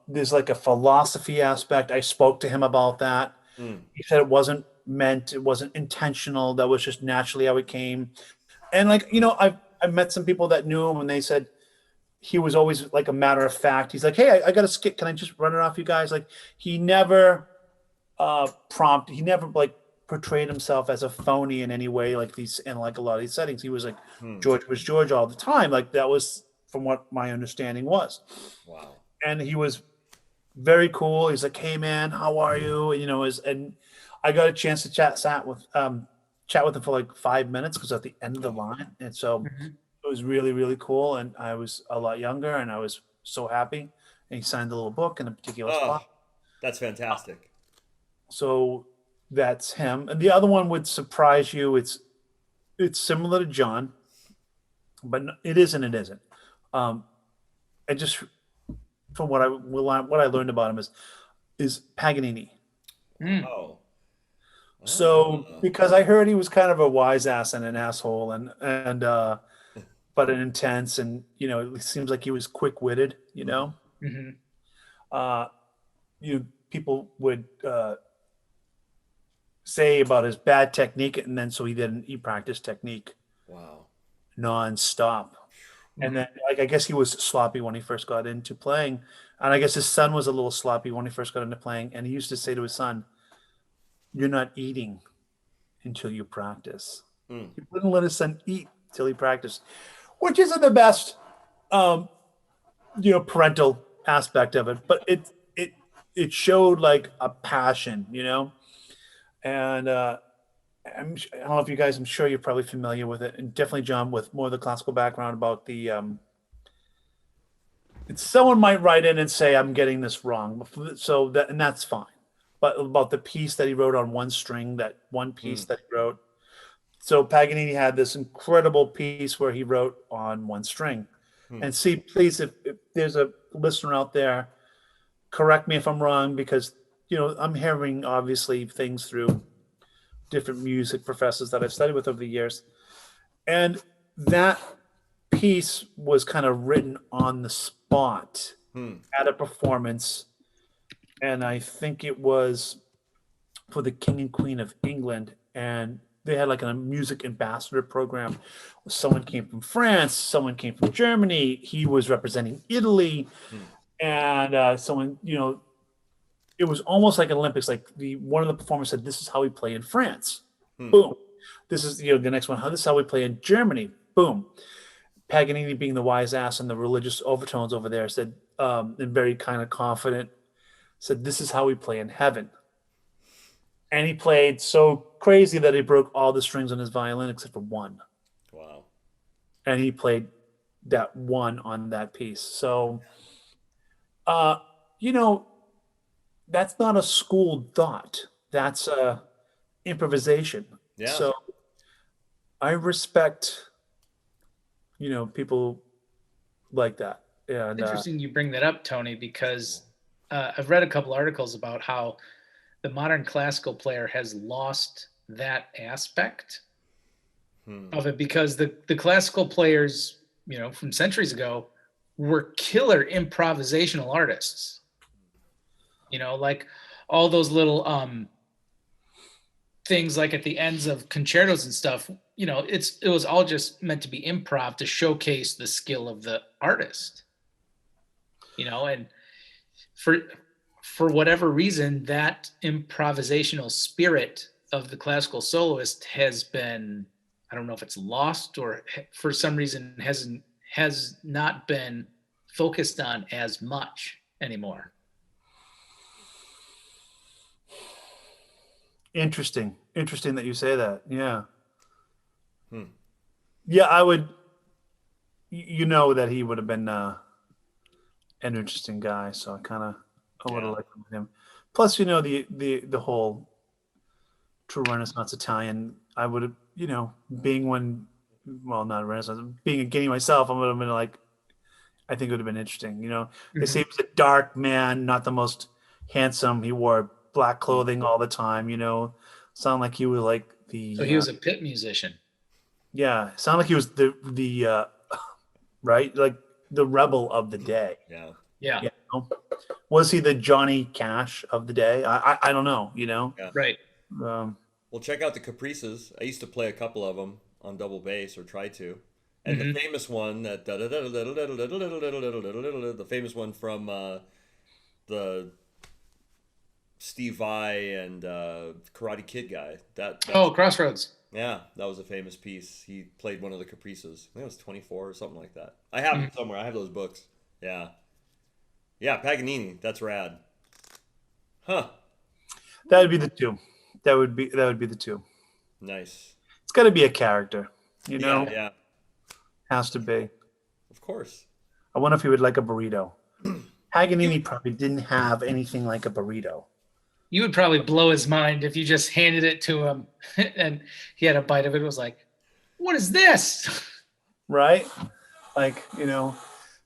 S3: there's like a philosophy aspect. I spoke to him about that.
S2: Mm.
S3: He said it wasn't meant, it wasn't intentional. That was just naturally how it came. And like, you know, I met some people that knew him and they said he was always like a matter of fact. He's like, hey, I got a skit. Can I just run it off you guys? Like he never he never like portrayed himself as a phony in any way, like these in like a lot of these settings. He was like George was George all the time. Like that was from what my understanding was.
S2: Wow.
S3: And he was very cool. He's like, hey man, how are you? You know, and I got a chance to chat with him for like 5 minutes because at the end of the line. And so it was really, really cool. And I was a lot younger and I was so happy. And he signed a little book in a particular spot.
S2: That's fantastic.
S3: So that's him. And the other one would surprise you. It's similar to John, but it is and it isn't. I just from what I learned about him is Paganini.
S2: Oh.
S3: So because I heard he was kind of a wise ass and an asshole and but an intense and you know it seems like he was quick witted. You know, people would say about his bad technique, and then so he practiced technique
S2: Wow.
S3: nonstop. And then, like, I guess he was sloppy when he first got into playing, and I guess his son was a little sloppy when he first got into playing. And he used to say to his son, "You're not eating until you practice." He wouldn't let his son eat till he practiced, which isn't the best, parental aspect of it. But it showed like a passion, you know. And I don't know if you guys, I'm sure you're probably familiar with it, and definitely John with more of the classical background about the. Someone might write in and say I'm getting this wrong, and that's fine. But about the piece that he wrote on one string, that one piece that he wrote. So Paganini had this incredible piece where he wrote on one string. And see, please, if there's a listener out there, correct me if I'm wrong, because I'm hearing obviously things through different music professors that I've studied with over the years. And that piece was kind of written on the spot at a performance. And I think it was for the King and Queen of England. And they had like a music ambassador program. Someone came from France, someone came from Germany. He was representing Italy. And someone, it was almost like an Olympics. Like one of the performers said, "This is how we play in France." Boom. This is the next one. This is how we play in Germany. Boom. Paganini, being the wise ass and the religious overtones over there, said, and very kind of confident, said, "This is how we play in heaven." And he played so crazy that he broke all the strings on his violin except for one.
S2: Wow.
S3: And he played that one on that piece. So, that's not a schooled thought. That's improvisation.
S2: Yeah.
S3: So I respect, people like that. And
S1: Interesting you bring that up, Tony, because I've read a couple articles about how the modern classical player has lost that aspect of it, because the classical players, from centuries ago were killer improvisational artists. Like all those little things like at the ends of concertos and stuff, it was all just meant to be improv to showcase the skill of the artist. And for whatever reason, that improvisational spirit of the classical soloist has been, I don't know if it's lost or for some reason has not been focused on as much anymore.
S3: Interesting that you say that. Yeah. Yeah, I would. That he would have been an interesting guy, so I would have liked him. Plus, the whole true Renaissance Italian. I would have, being one, well, not a Renaissance, being a guinea myself, I would have been like, I think it would have been interesting. They say he was a dark man, not the most handsome. He wore black clothing all the time. Sound like he was like the.
S1: So he was a pit musician.
S3: Yeah, sound like he was the right, like the rebel of the day.
S1: Yeah.
S3: Was he the Johnny Cash of the day? I don't know.
S2: Yeah.
S1: Right.
S2: Well, check out the Caprices. I used to play a couple of them on double bass, or try to. And the famous one that the famous one from the Steve Vai and Karate Kid guy.
S1: Crossroads.
S2: Yeah, that was a famous piece. He played one of the Caprices. I think it was 24 or something like that. I have them somewhere. I have those books. Yeah. Yeah, Paganini. That's rad. Huh.
S3: That would be the two. That would be the two.
S2: Nice.
S3: It's got to be a character,
S2: Yeah.
S3: Has to be.
S2: Of course.
S3: I wonder if he would like a burrito. Paganini probably didn't have anything like a burrito.
S1: You would probably blow his mind if you just handed it to him and he had a bite of it. It was like, what is this?
S3: Right? Like,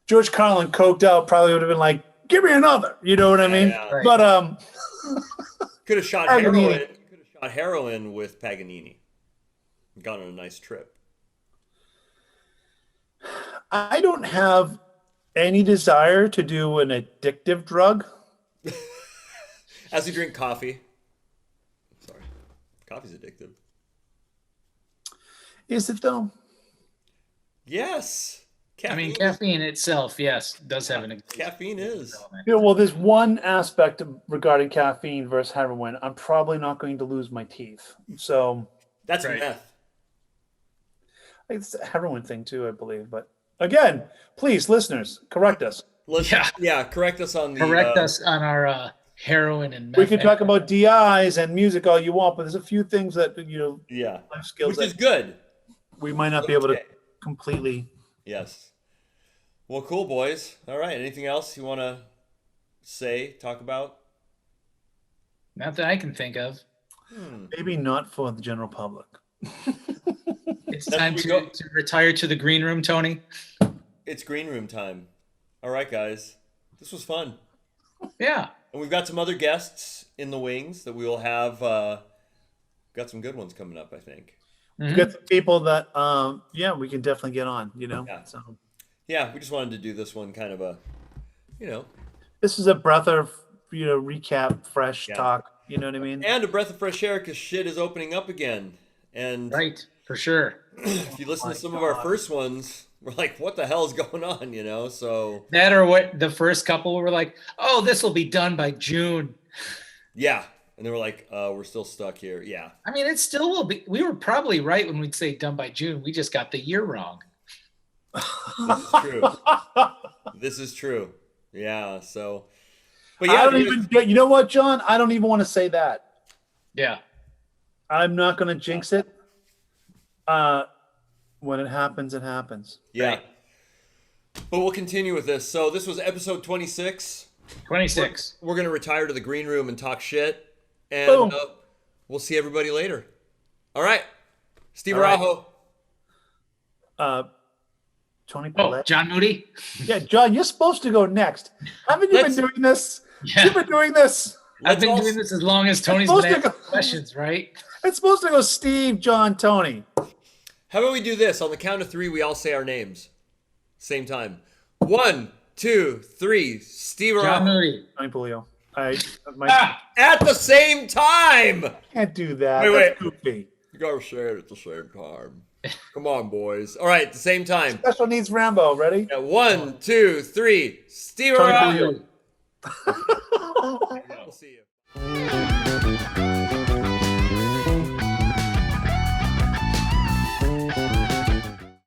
S3: George Carlin coked out probably would have been like, give me another. You know what I mean?
S2: Yeah.
S1: Right.
S3: But
S2: Could have shot
S3: Paganini.
S2: heroin. Could have shot heroin with Paganini. Gone on a nice trip.
S3: I don't have any desire to do an addictive drug.
S2: As you drink coffee. Sorry. Coffee's addictive.
S3: Is it though?
S2: Yes.
S1: Caffeine itself, yes, does have an
S2: caffeine is.
S3: Well, there's one aspect regarding caffeine versus heroin. I'm probably not going to lose my teeth. So
S2: That's
S1: Right.
S2: meth.
S3: it's a heroin thing too, I believe. But again, please, listeners, correct us.
S2: Yeah, correct us on the
S1: Correct us on our heroin and meth.
S3: We can talk about DIs and music all you want, but there's a few things that
S2: Yeah.
S3: life skills
S2: Which is
S3: that
S2: good.
S3: we might not be able to
S2: Okay.
S3: completely.
S2: Yes. Well, cool, boys. All right. Anything else you want to talk about?
S1: Not that I can think of.
S3: Maybe not for the general public.
S1: It's
S2: That's
S1: time
S2: where we go.
S1: to retire to the green room, Tony.
S2: It's green room time. All right, guys. This was fun.
S1: Yeah.
S2: And we've got some other guests in the wings that we will have. Got some good ones coming up, I think.
S3: We've got some people that, we can definitely get on,
S2: Yeah.
S3: So
S2: Yeah, we just wanted to do this one kind of a,
S3: this is a breath of, recap, fresh
S2: Yeah.
S3: talk. You know what I mean?
S2: and a breath of fresh air because shit is opening up again. And
S1: Right, for sure.
S2: if you listen
S3: my
S2: to some of our
S3: God.
S2: first ones, we're like, what the hell is going on, So,
S1: That or what the first couple were like, oh, this will be done by June.
S2: yeah. And they were like, we're still stuck here. Yeah.
S1: I mean, it still will be. We were probably right when we'd say done by June. We just got the year wrong.
S2: This is true. This is true. Yeah. So, but
S3: I
S2: yeah,
S3: don't even get, you know what, John? I don't even want to say that.
S1: Yeah.
S3: I'm not going to jinx it. When it happens, it happens.
S2: yeah.
S1: Right.
S2: But we'll continue with this. So this was episode 26.
S1: 26.
S2: We're going to retire to the green room and talk shit. And
S3: Boom.
S2: we'll see everybody later. All right. Steve
S1: All right.
S2: Arajo.
S3: Tony
S1: Oh,
S3: Collette.
S1: John Moody?
S3: Yeah, John, you're supposed to go next. Haven't you
S2: Let's-
S3: been doing this?
S1: Yeah.
S3: You've been doing this.
S1: I've been
S2: Let's
S1: doing this as long as Tony's
S3: supposed
S1: been
S3: to
S1: asking
S3: go-
S1: questions, right?
S3: It's supposed to go Steve, John, Tony.
S2: How about we do this? On the count of 3, we all say our names. Same time. 1, 2, 3. Steve
S1: John
S2: Arajo.
S1: Moody.
S3: Tony Polio. I
S2: At the same time.
S3: can't do that.
S2: Wait,
S3: That's goofy.
S2: You gotta say it at the same time. Come on, boys. All right, at the same time.
S3: Special needs Rambo. Ready?
S2: Yeah, 1, 2, 3. Steve
S3: Tony
S2: around.
S3: Julio.
S2: We'll see you.